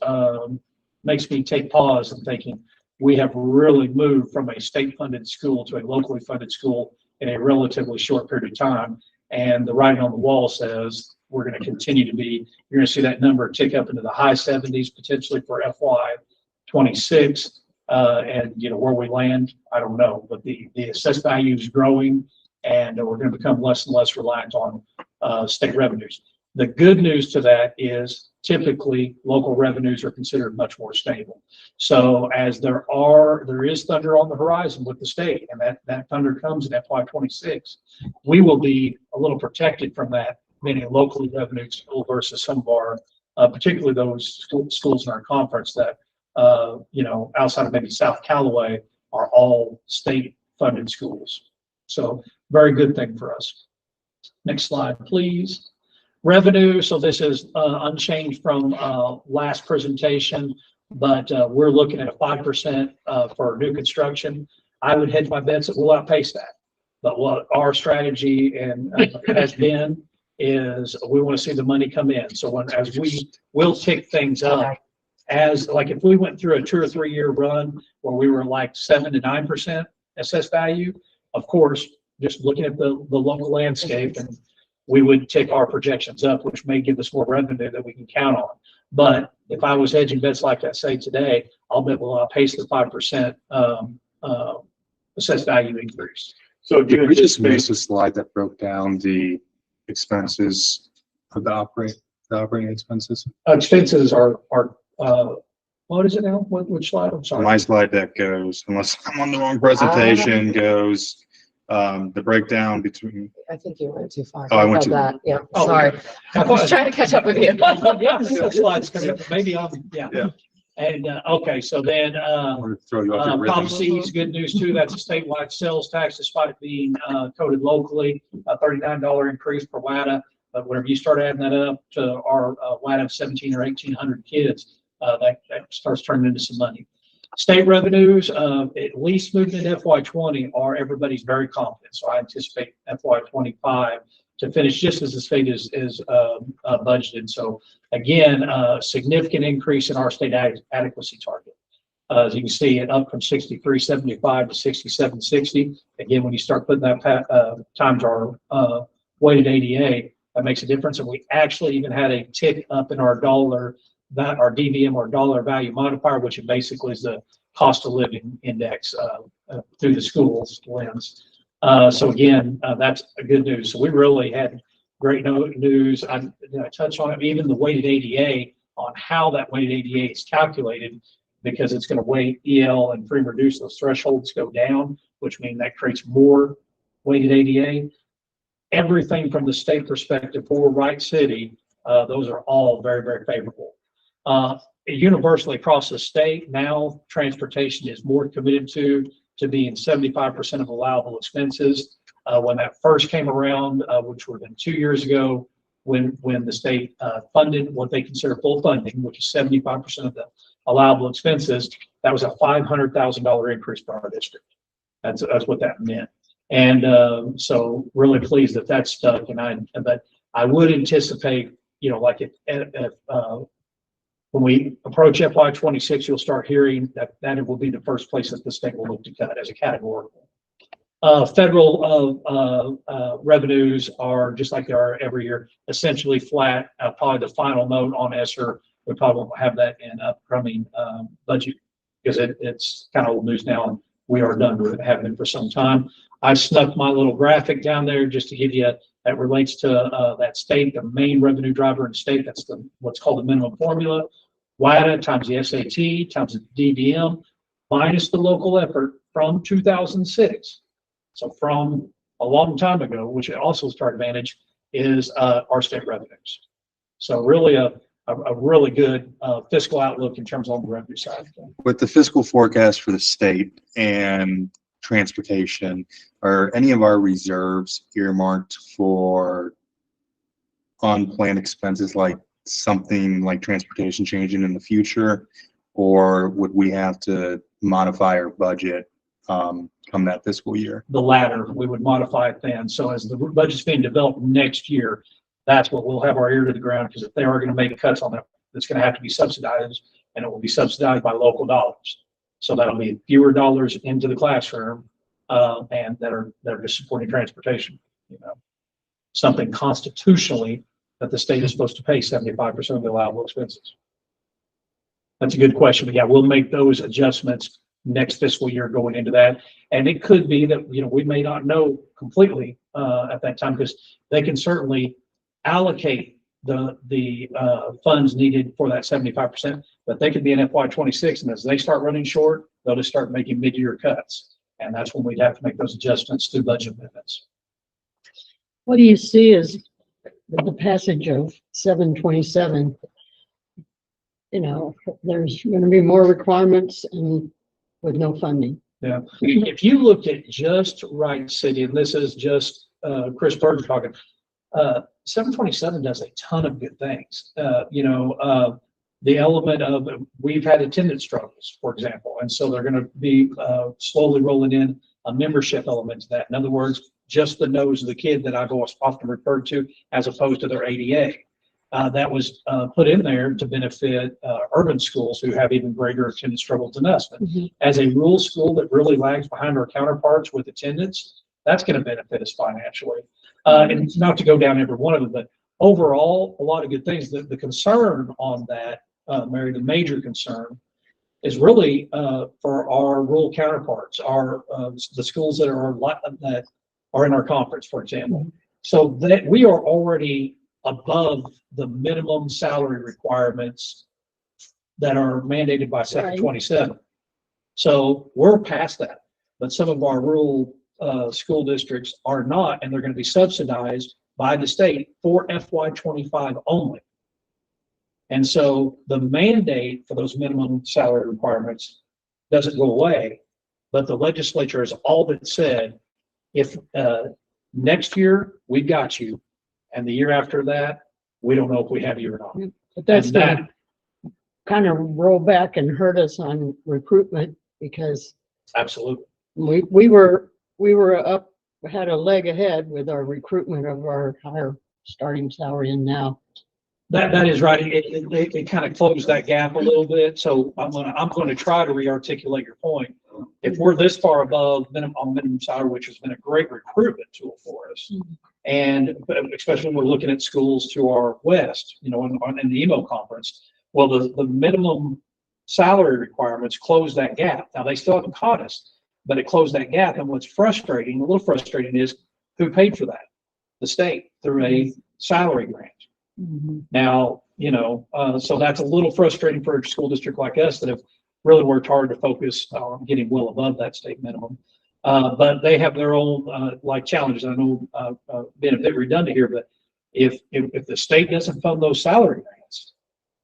F: makes me take pause and thinking, we have really moved from a state-funded school to a locally funded school in a relatively short period of time. And the writing on the wall says we're going to continue to be, you're going to see that number tick up into the high 70s, potentially for FY26. And where we land, I don't know, but the assessed value is growing, and we're going to become less and less reliant on state revenues. The good news to that is typically local revenues are considered much more stable. So as there is thunder on the horizon with the state, and that thunder comes in FY26, we will be a little protected from that, meaning locally revenue school versus some of our, particularly those schools in our conference that, outside of maybe South Callaway, are all state funded schools. So very good thing for us. Next slide, please. Revenue, so this is unchanged from last presentation, but we're looking at a 5% for new construction. I would hedge my bets that we'll outpace that. But what our strategy has been is we want to see the money come in. So as we will tick things up, if we went through a 2 or 3 year run where we were like 7 to 9% assessed value, of course, just looking at the local landscape, and we would take our projections up, which may give us more revenue that we can count on. But if I was hedging bets like I say today, I'll bet we'll outpace the 5% assessed value increase.
H: So did we just miss a slide that broke down the expenses of the operating expenses?
F: Expenses are what is it now? Which slide? I'm sorry.
H: My slide deck goes, unless I'm on the wrong presentation, goes The breakdown between,
I: I think you went too far.
H: Oh, I went
I: About
H: too-
I: that. Yeah,
F: Oh,
I: sorry. I was trying to catch up with you.
F: Yeah, the slides coming up. Maybe yeah.
H: Yeah.
F: And, okay, so then,
H: I wanted to throw you off your
F: Pop
H: rhythm.
F: C's, good news too, that's a statewide sales tax despite it being, coded locally, a $39 increase per WADA. But whenever you start adding that up to our, WADA of 17 or 1,800 kids, that starts turning into some money. State revenues, at least moving into FY20 are everybody's very confident. So I anticipate FY25 to finish just as the state is budgeted. So again, significant increase in our state adequacy target. As you can see, it up from 63.75 to 67.60. Again, when you start putting that times our weighted ADA, that makes a difference. And we actually even had a tick up in our dollar, our DVM, or dollar value modifier, which basically is the cost of living index through the schools lens. So again, that's a good news. So we really had great news. I touched on it, even the weighted ADA, on how that weighted ADA is calculated, because it's going to weight EL and free and reduced. Those thresholds go down, which means that creates more weighted ADA. Everything from the state perspective for Wright City, those are all very, very favorable. Universally across the state, now transportation is more committed to being 75% of allowable expenses. When that first came around, which would have been 2 years ago, when the state funded what they consider full funding, which is 75% of the allowable expenses, that was a $500,000 increase for our district. That's what that meant. And so really pleased that that's stuck. But I would anticipate, like if when we approach FY26, you'll start hearing that it will be the first place that the state will look to cut as a categorical. Federal revenues are just like they are every year, essentially flat. Probably the final note on ESSER, we probably won't have that in upcoming budget, because it's kind of old news now, and we are done with it, have been for some time. I snuck my little graphic down there just to give you, that relates to that state, the main revenue driver in the state. That's what's called the minimum formula. WADA times the SAT times the DVM minus the local effort from 2006. So from a long time ago, which also is to our advantage, is our state revenues. So really a really good fiscal outlook in terms of the revenue side.
H: With the fiscal forecast for the state and transportation, are any of our reserves earmarked for unplanned expenses, like something like transportation changing in the future? Or would we have to modify our budget come that fiscal year?
F: The latter, we would modify it then. So as the budget's being developed next year, that's what we'll have our ear to the ground, because if they are going to make cuts on that, it's going to have to be subsidized, and it will be subsidized by local dollars. So that'll be fewer dollars into the classroom, and that are just supporting transportation. Something constitutionally that the state is supposed to pay 75% of the allowable expenses. That's a good question, but yeah, we'll make those adjustments next fiscal year going into that. And it could be that, we may not know completely at that time, because they can certainly allocate the funds needed for that 75%, but they could be in FY26, and as they start running short, they'll just start making mid-year cuts. And that's when we'd have to make those adjustments through budget amendments.
C: What do you see as the passage of 727? There's going to be more requirements and with no funding.
F: Yeah, if you looked at just Wright City, and this is just Chris Berger talking, 727 does a ton of good things. The element of, we've had attendance struggles, for example, and so they're going to be slowly rolling in a membership element to that. In other words, just the nose of the kid that I've often referred to, as opposed to their ADA. That was put in there to benefit urban schools who have even greater attendance struggles than us. But as a rural school that really lags behind our counterparts with attendance, that's going to benefit us financially. And not to go down every one of them, but overall, a lot of good things. The concern on that, Mary, the major concern is really for our rural counterparts, the schools that are in our conference, for example. So that we are already above the minimum salary requirements that are mandated by 727. So we're past that. But some of our rural school districts are not, and they're going to be subsidized by the state for FY25 only. And so the mandate for those minimum salary requirements doesn't go away, but the legislature has all but said, if next year we got you, and the year after that, we don't know if we have you or not.
C: But that's
F: And
C: gonna kind of roll back and hurt us on recruitment because
F: Absolutely.
C: we were up, had a leg ahead with our recruitment of our higher starting salary, and now
F: That is right. It kind of closed that gap a little bit. So I'm gonna try to re-articulate your point. If we're this far above minimum salary, which has been a great recruitment tool for us. And especially when we're looking at schools to our west, in the emo conference, well, the minimum salary requirements close that gap. Now, they still haven't caught us, but it closed that gap. And what's frustrating, a little frustrating, is who paid for that? The state through a salary grant. Now, so that's a little frustrating for a school district like us that have really worked hard to focus on getting well above that state minimum. But they have their own challenges. I know being a bit redundant here, but if the state doesn't fund those salary grants,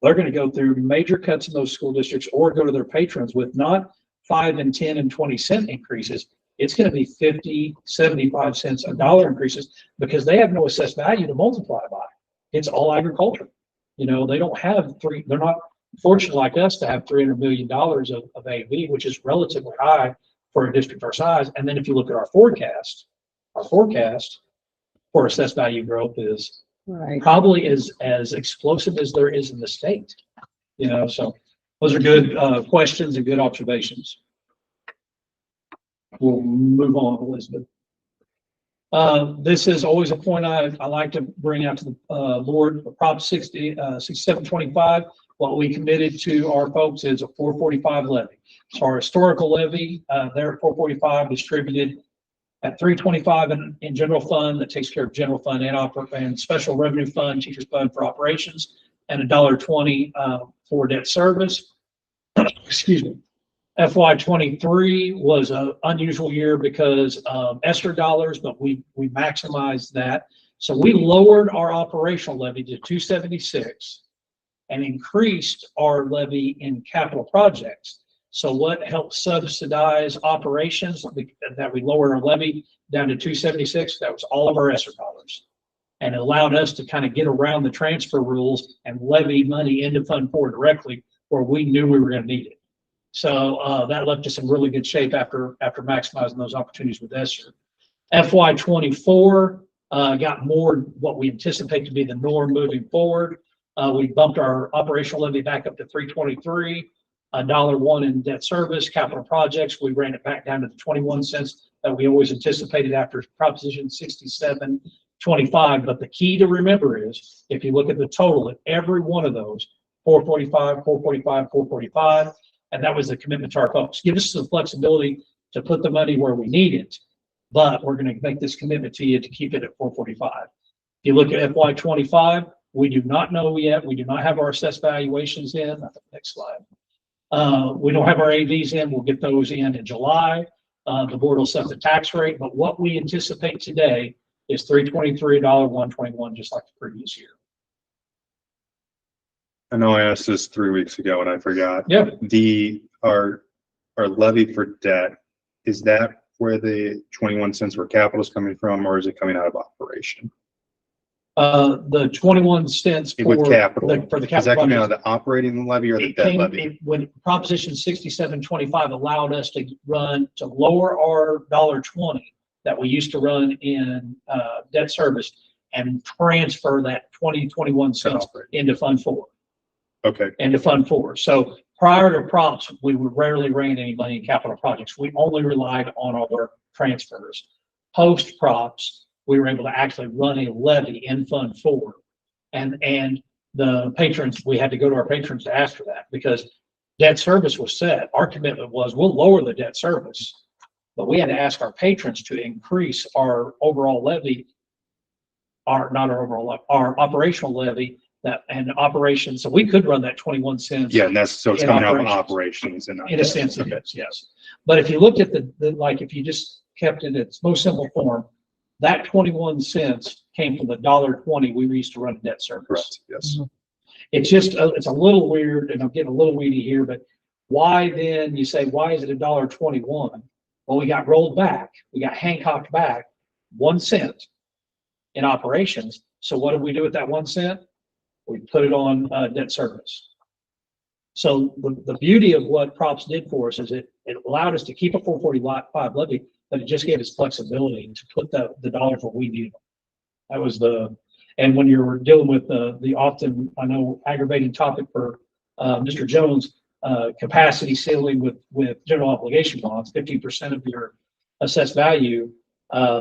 F: they're going to go through major cuts in those school districts or go to their patrons with not 5 and 10 and 20 cent increases. It's going to be 50, 75 cents, $1 increases because they have no assessed value to multiply by. It's all agriculture. They don't have they're not fortunate like us to have $300 million of AV, which is relatively high for a district our size. And then if you look at our forecast for assessed value growth is probably as explosive as there is in the state. So those are good questions and good observations. We'll move on, Elizabeth. This is always a point I like to bring out to the board. Prop 6725, what we committed to our folks is a 445 levy. So our historical levy, they're at 445 distributed at 325 in general fund that takes care of general fund and special revenue fund, teachers fund for operations, and $1.20 for debt service. Excuse me. FY23 was an unusual year because of ESSER dollars, but we maximized that. So we lowered our operational levy to 276 and increased our levy in capital projects. So what helped subsidize operations that we lowered our levy down to 276, that was all of our ESSER dollars. And it allowed us to kind of get around the transfer rules and levy money into Fund 4 directly where we knew we were going to need it. So that left us in really good shape after maximizing those opportunities with ESSER. FY24 got more what we anticipate to be the norm moving forward. We bumped our operational levy back up to 323, $1.01 in debt service, capital projects. We ran it back down to the 21 cents that we always anticipated after Proposition 6725. But the key to remember is if you look at the total at every one of those, 445, 445, 445, and that was the commitment to our folks. Give us the flexibility to put the money where we need it, but we're going to make this commitment to you to keep it at 445. If you look at FY25, we do not know yet. We do not have our assessed valuations in. Next slide. We don't have our AVs in. We'll get those in July. The board will set the tax rate, but what we anticipate today is $323, $121, just like the previous year.
H: I know I asked this 3 weeks ago and I forgot.
F: Yep.
H: Our levy for debt, is that where the 21 cents for capital is coming from, or is it coming out of operation?
F: The 21 cents
H: With capital.
F: for the capital.
H: Is that coming out of
F: project,
H: the operating levy or the debt levy?
F: when Proposition 6725 allowed us to lower our $1.20 that we used to run in debt service and transfer that 21 cents into Fund 4.
H: Okay.
F: Into Fund 4. So prior to props, we rarely ran any money in capital projects. We only relied on our transfers. Post props, we were able to actually run a levy in Fund 4. And the patrons, we had to go to our patrons to ask for that because debt service was set. Our commitment was we'll lower the debt service, but we had to ask our patrons to increase our overall levy, our operational levy and operations. So we could run that 21 cents.
H: Yeah, and so it's coming out of operations and
F: in a sense it is, yes. But if you looked at if you just kept it in its most simple form, that 21 cents came from the $1.20 we used to run a debt service.
G: Correct, yes.
F: It's just, it's a little weird, and I'm getting a little weedy here, but why then, you say, why is it $1.21? Well, we got rolled back, we got Hancocked back 1 cent in operations. So what did we do with that 1 cent? We put it on debt service. So the beauty of what Props did for us is it allowed us to keep a 445 levy, but it just gave us flexibility to put the dollars where we needed them. That was and when you're dealing with the often, I know, aggravating topic for Mr. Jones, capacity ceiling with general obligation bonds, 15% of your assessed value,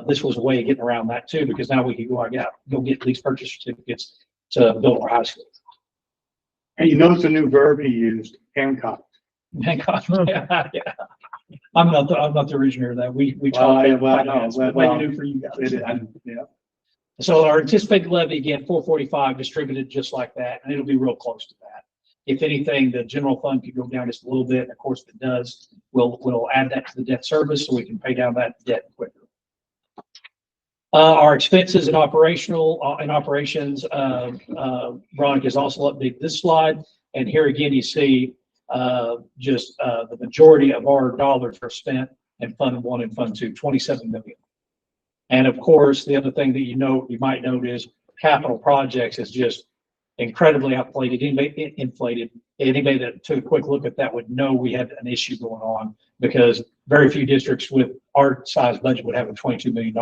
F: this was a way of getting around that too, because now we can go get lease purchase certificates to build our high school.
A: And you notice the new verb he used, Hancock.
F: Hancock, yeah. I'm not the originator of that. We
A: Well,
F: talked
A: yeah,
F: about
A: well,
F: finance, but
A: well,
F: maybe new for you guys.
A: Yeah.
F: So our anticipated levy, again, 445 distributed just like that, and it'll be real close to that. If anything, the general fund could go down just a little bit. And of course, if it does, we'll add that to the debt service so we can pay down that debt quicker. Our expenses and operations, Veronica has also updated this slide. And here again, you see just the majority of our dollars are spent in Fund 1 and Fund 2, 27 million. And of course, the other thing that you might note is capital projects is just incredibly inflated. Anybody that took a quick look at that would know we had an issue going on, because very few districts with our size budget would have a $22 million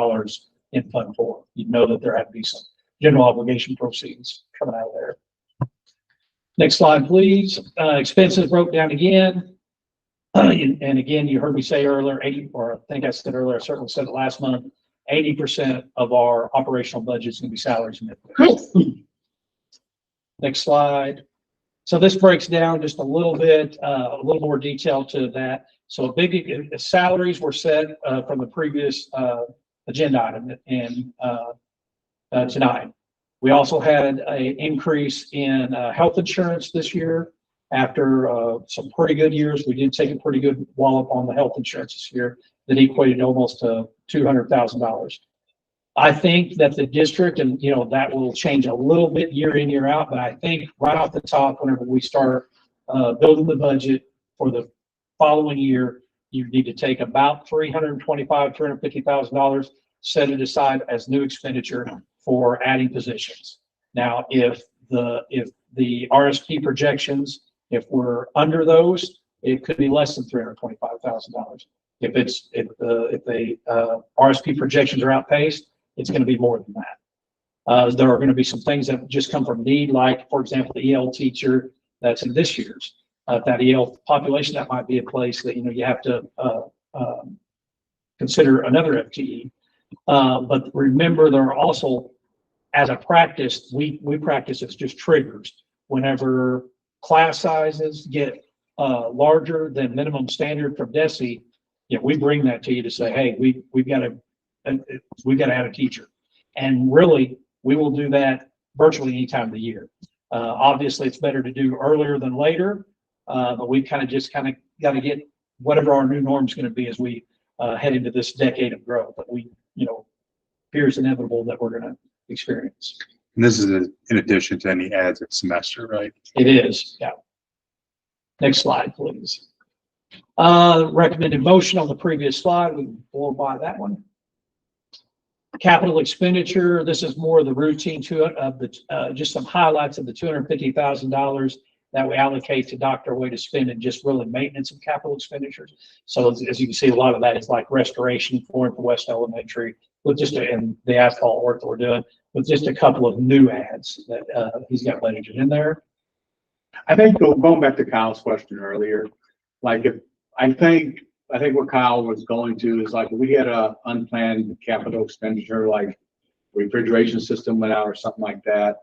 F: in Fund 4. You'd know that there had to be some general obligation proceeds coming out of there. Next slide, please. Expenses broke down again. And again, you heard me say earlier, I think I said earlier, I certainly said it last month, 80% of our operational budget is going to be salaries and benefits. Next slide. So this breaks down just a little bit, a little more detail to that. So big salaries were set from the previous agenda item and tonight. We also had an increase in health insurance this year. After some pretty good years, we did take a pretty good wallop on the health insurance this year that equated almost to $200,000. I think that the district, and that will change a little bit year in, year out, but I think right off the top, whenever we start building the budget for the following year, you need to take about $350,000, set it aside as new expenditure for adding positions. Now, if the RSP projections, if we're under those, it could be less than $325,000. If the RSP projections are outpaced, it's going to be more than that. There are going to be some things that just come from need, like, for example, the EL teacher that's in this year's. That EL population, that might be a place that you have to consider another FTE. But remember, there are also, as a practice, we practice as just triggers. Whenever class sizes get larger than minimum standard from DESE, we bring that to you to say, hey, we've got to add a teacher. And really, we will do that virtually any time of the year. Obviously, it's better to do earlier than later, but we kind of got to get whatever our new norm is going to be as we head into this decade of growth that we, appears inevitable that we're going to experience.
H: And this is in addition to any adds at semester, right?
F: It is, yeah. Next slide, please. Recommended motion on the previous slide. We can blow by that one. Capital expenditure. This is more the routine just some highlights of the $250,000 that we allocate to Dr. Way to spend in just really maintenance of capital expenditures. So as you can see, a lot of that is like restoration for West Elementary, with and the asphalt work that we're doing, with just a couple of new ads that he's got budgeted in there.
A: I think going back to Kyle's question earlier, like I think what Kyle was going to is like, if we had a unplanned capital expenditure, like refrigeration system went out or something like that.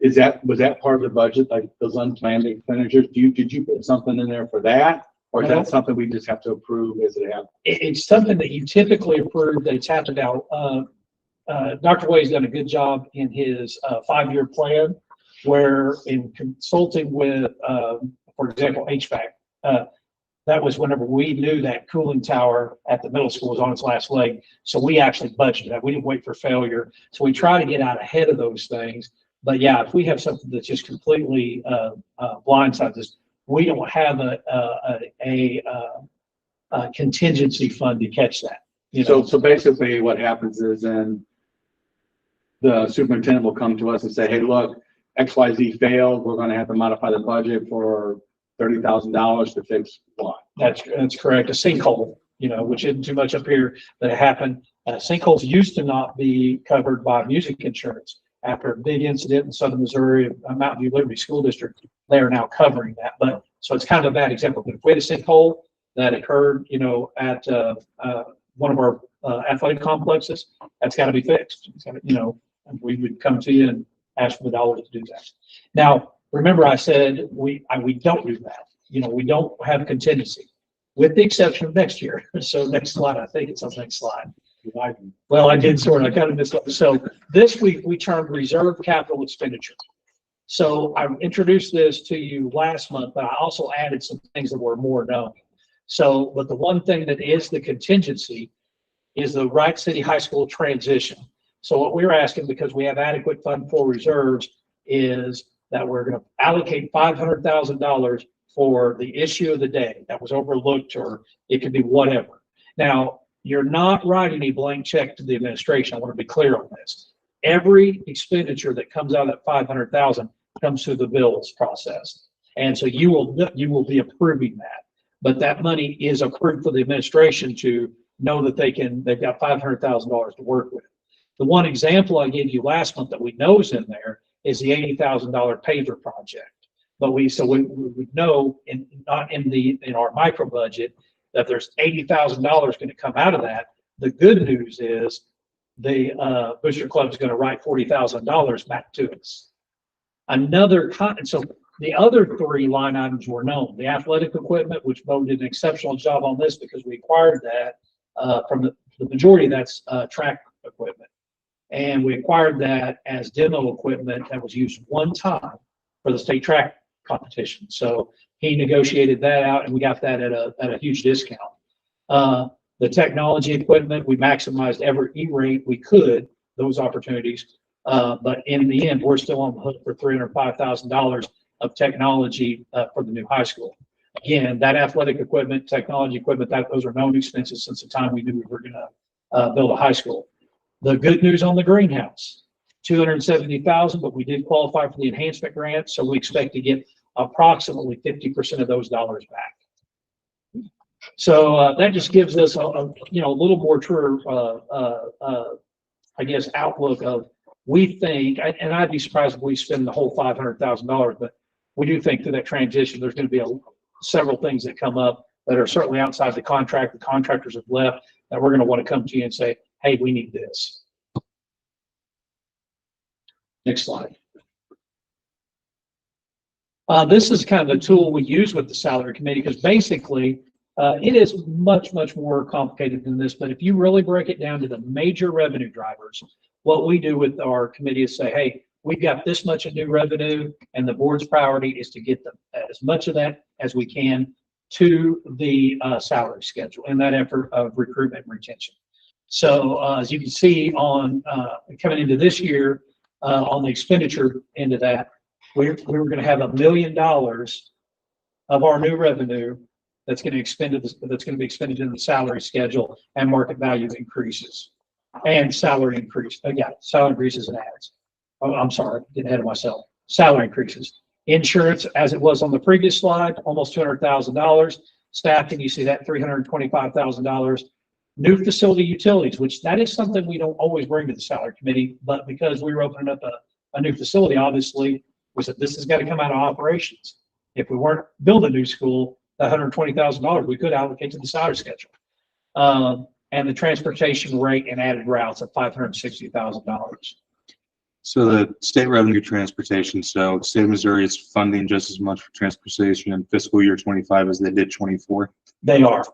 A: Was that part of the budget, like those unplanned expenditures? Did you put something in there for that? Or is that something we just have to approve as it happens?
F: It's something that you typically approve that it's happened now. Dr. Way's done a good job in his 5-year plan, where in consulting with, for example, HVAC, that was whenever we knew that cooling tower at the middle school was on its last leg. So we actually budgeted that. We didn't wait for failure. So we try to get out ahead of those things. But yeah, if we have something that's just completely blindsides us, we don't have a contingency fund to catch that. You know,
A: So basically what happens is then the superintendent will come to us and say, hey, look, XYZ failed. We're gonna have to modify the budget for $30,000 to fix what?
F: that's correct. A sinkhole, you know, which isn't too much up here that happened. Sinkholes used to not be covered by music insurance. After a big incident in southern Missouri, Mountain View Liberty School District, they are now covering that. But so it's kind of a bad example. But if we had a sinkhole that occurred, you know, at one of our athletic complexes, that's got to be fixed. It's gotta, you know, and we would come to you and ask for the dollars to do that. Now, remember, I said we don't do that. You know, we don't have contingency, with the exception of next year. So next slide, I think it's on the next slide. Well, I did sort of, I kind of missed it. So this week we termed reserve capital expenditure. So I introduced this to you last month, but I also added some things that were more known. So, but the one thing that is the contingency is the Wright City High School transition. So what we're asking, because we have adequate fund for reserves, is that we're going to allocate $500,000 for the issue of the day that was overlooked, or it could be whatever. Now, you're not writing a blank check to the administration. I want to be clear on this. Every expenditure that comes out of that 500,000 comes through the bills process. And so you will be approving that. But that money is approved for the administration to know that they've got $500,000 to work with. The one example I gave you last month that we know is in there is the $80,000 paver project. But we know not in our micro budget that there's $80,000 going to come out of that. The good news is the Booster Club is going to write $40,000 back to us. So the other three line items were known. The athletic equipment, which Bo did an exceptional job on this because we acquired that from the majority of that's track equipment. And we acquired that as demo equipment that was used one time for the state track competition. So he negotiated that out and we got that at a huge discount. The technology equipment, we maximized every E-rate we could, those opportunities. But in the end, we're still on the hook for $305,000 of technology for the new high school. Again, that athletic equipment, technology equipment, those are known expenses since the time we knew we were going to build a high school. The good news on the greenhouse, $270,000, but we did qualify for the enhancement grant, so we expect to get approximately 50% of those dollars back. So that just gives us a little more true, I guess, outlook of, we think, and I'd be surprised if we spend the whole $500,000, but we do think through that transition, there's going to be several things that come up that are certainly outside the contract. The contractors have left, that we're going to want to come to you and say, hey, we need this. Next slide. This is kind of the tool we use with the salary committee, because basically it is much, much more complicated than this. But if you really break it down to the major revenue drivers, what we do with our committee is say, hey, we've got this much of new revenue, and the board's priority is to get as much of that as we can to the salary schedule in that effort of recruitment and retention. So as you can see on coming into this year, on the expenditure into that, we were going to have $1 million of our new revenue that's going to be expended in the salary schedule, and market value increases and salary increase. Salary increases and ads. Oh, I'm sorry, getting ahead of myself. Salary increases. Insurance, as it was on the previous slide, almost $200,000. Staffing, you see that $325,000. New facility utilities, which that is something we don't always bring to the salary committee, but because we were opening up a new facility, obviously, we said this has got to come out of operations. If we weren't building a new school, the $120,000 we could allocate to the salary schedule. And the transportation rate and added routes of $560,000.
H: So the state revenue transportation, so the state of Missouri is funding just as much for transportation in fiscal year 25 as they did 24.
F: They are.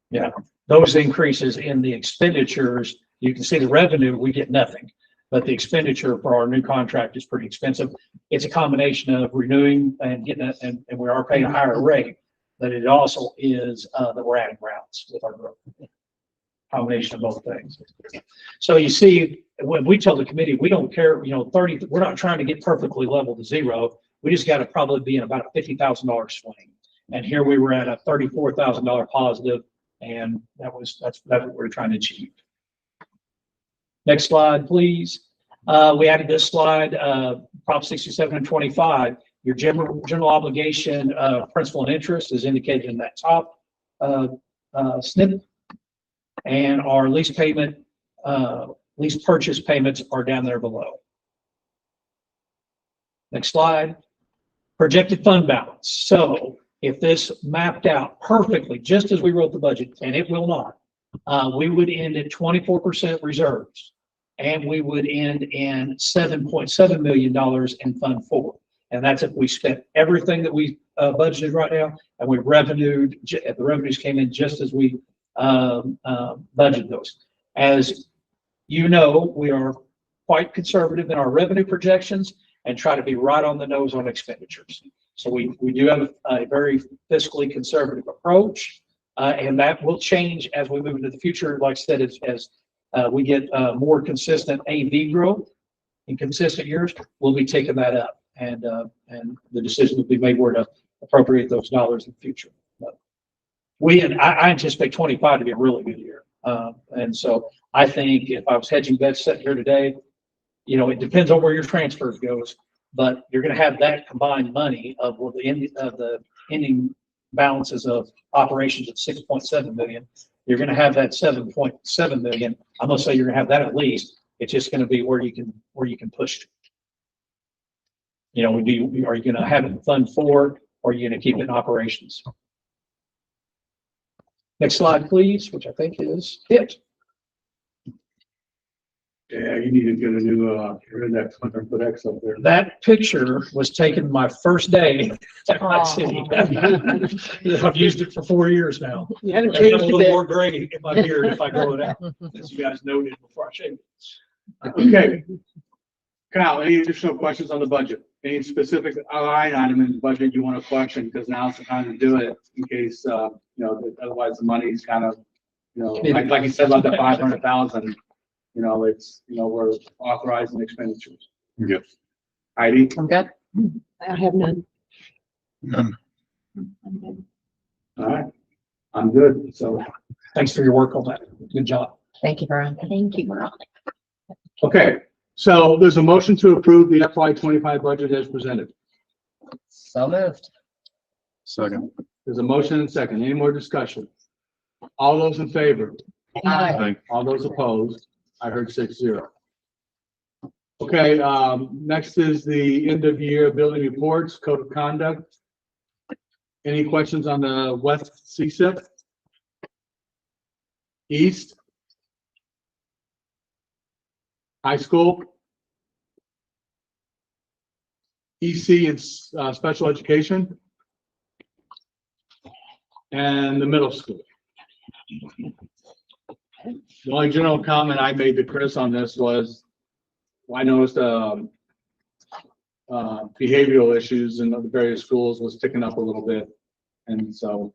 F: Yeah. Those increases in the expenditures, you can see the revenue, we get nothing, but the expenditure for our new contract is pretty expensive. It's a combination of renewing and getting it, and we are paying a higher rate, but it also is, that we're adding routes with our growth. Combination of both things. So you see, when we tell the committee, we don't care, 30, we're not trying to get perfectly level to zero. We just got to probably be in about a $50,000 swing. And here we were at a $34,000 positive, and that's what we're trying to achieve. Next slide, please. We added this slide, Prop 67 and 25. Your general obligation, principal and interest is indicated in that top snip. And our lease purchase payments are down there below. Next slide. Projected fund balance. So if this mapped out perfectly, just as we wrote the budget, and it will not, we would end at 24% reserves, and we would end in $7.7 million in Fund 4. And that's if we spent everything that we budgeted right now, and we revenued, the revenues came in just as we budget those. As you know, we are quite conservative in our revenue projections and try to be right on the nose on expenditures. So we do have a very fiscally conservative approach, and that will change as we move into the future. Like I said, as we get more consistent AV growth in consistent years, we'll be taking that up, and the decision will be made where to appropriate those dollars in the future. I anticipate 25 to be a really good year. And so I think if I was hedging bets sitting here today, it depends on where your transfers goes, but you're going to have that combined money of the ending balances of operations of 6.7 million. You're going to have that 7.7 million. I'm going to say you're going to have that at least. It's just going to be where you can push to. Are you going to have it in Fund 4, or are you going to keep it in operations? Next slide, please, which I think is it.
A: Yeah, you need to get a new index, 100-foot X up there.
F: That picture was taken my first day at my city. I've used it for 4 years now.
C: You haven't
F: I've got
C: changed
F: a
C: a
F: little
C: bit.
F: more gray in my beard if I grow it out, as you guys noted before I shaved it.
A: Okay. Kyle, any additional questions on the budget? Any specific line item in the budget you want to question? Because now's the time to do it in case, otherwise the money's kind of, like you said about the 500,000, we're authorizing expenditures.
H: Good.
A: Heidi?
I: I'm good.
C: I have none.
J: None.
A: All right. I'm good. So,
F: Thanks for your work on that. Good job.
I: Thank you, Veronica.
D: Thank you, Veronica.
A: okay. So there's a motion to approve the FY25 budget as presented.
I: So moved.
H: Second.
A: There's a motion and second. Any more discussion? All those in favor?
I: Aye.
A: All those opposed? I heard 6-0. Okay, next is the end of year building reports, code of conduct. Any questions on the West CSIP? East? High school? EC and special education? And the middle school. The only general comment I made to Chris on this was, I noticed behavioral issues in the various schools was ticking up a little bit. And so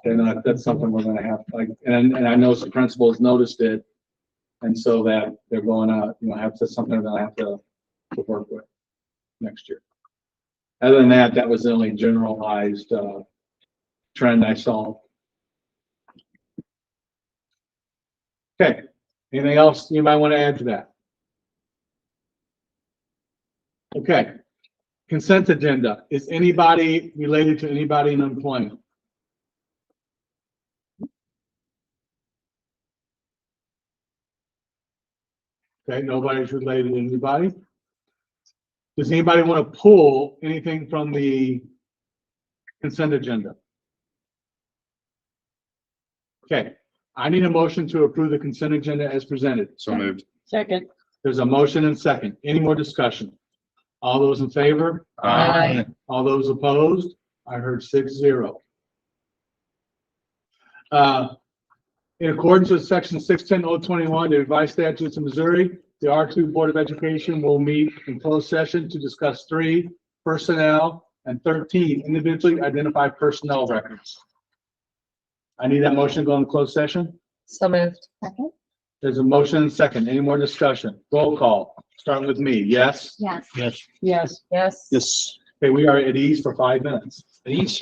A: that's something we're gonna have, and I know some principals noticed it. And so that they're going to, something they'll have to work with next year. Other than that, that was the only generalized trend I saw. Okay, anything else you might want to add to that? Okay, consent agenda. Is anybody related to anybody in employment? Okay, nobody's related to anybody. Does anybody want to pull anything from the consent agenda? Okay, I need a motion to approve the consent agenda as presented.
H: So moved.
C: Second.
A: There's a motion and second. Any more discussion? All those in favor?
I: Aye.
A: All those opposed? I heard 6-0. In accordance with section 610.021, the revised statutes of Missouri, the R2 Board of Education will meet in closed session to discuss 3 personnel And 13, individually identified personnel records. I need that motion to go into closed session.
I: So moved.
D: Second?
A: There's a motion and second. Any more discussion? Roll call. Starting with me. Yes?
D: Yes.
J: Yes.
I: Yes.
J: Yes.
A: Okay, we are at ease for 5 minutes.
F: These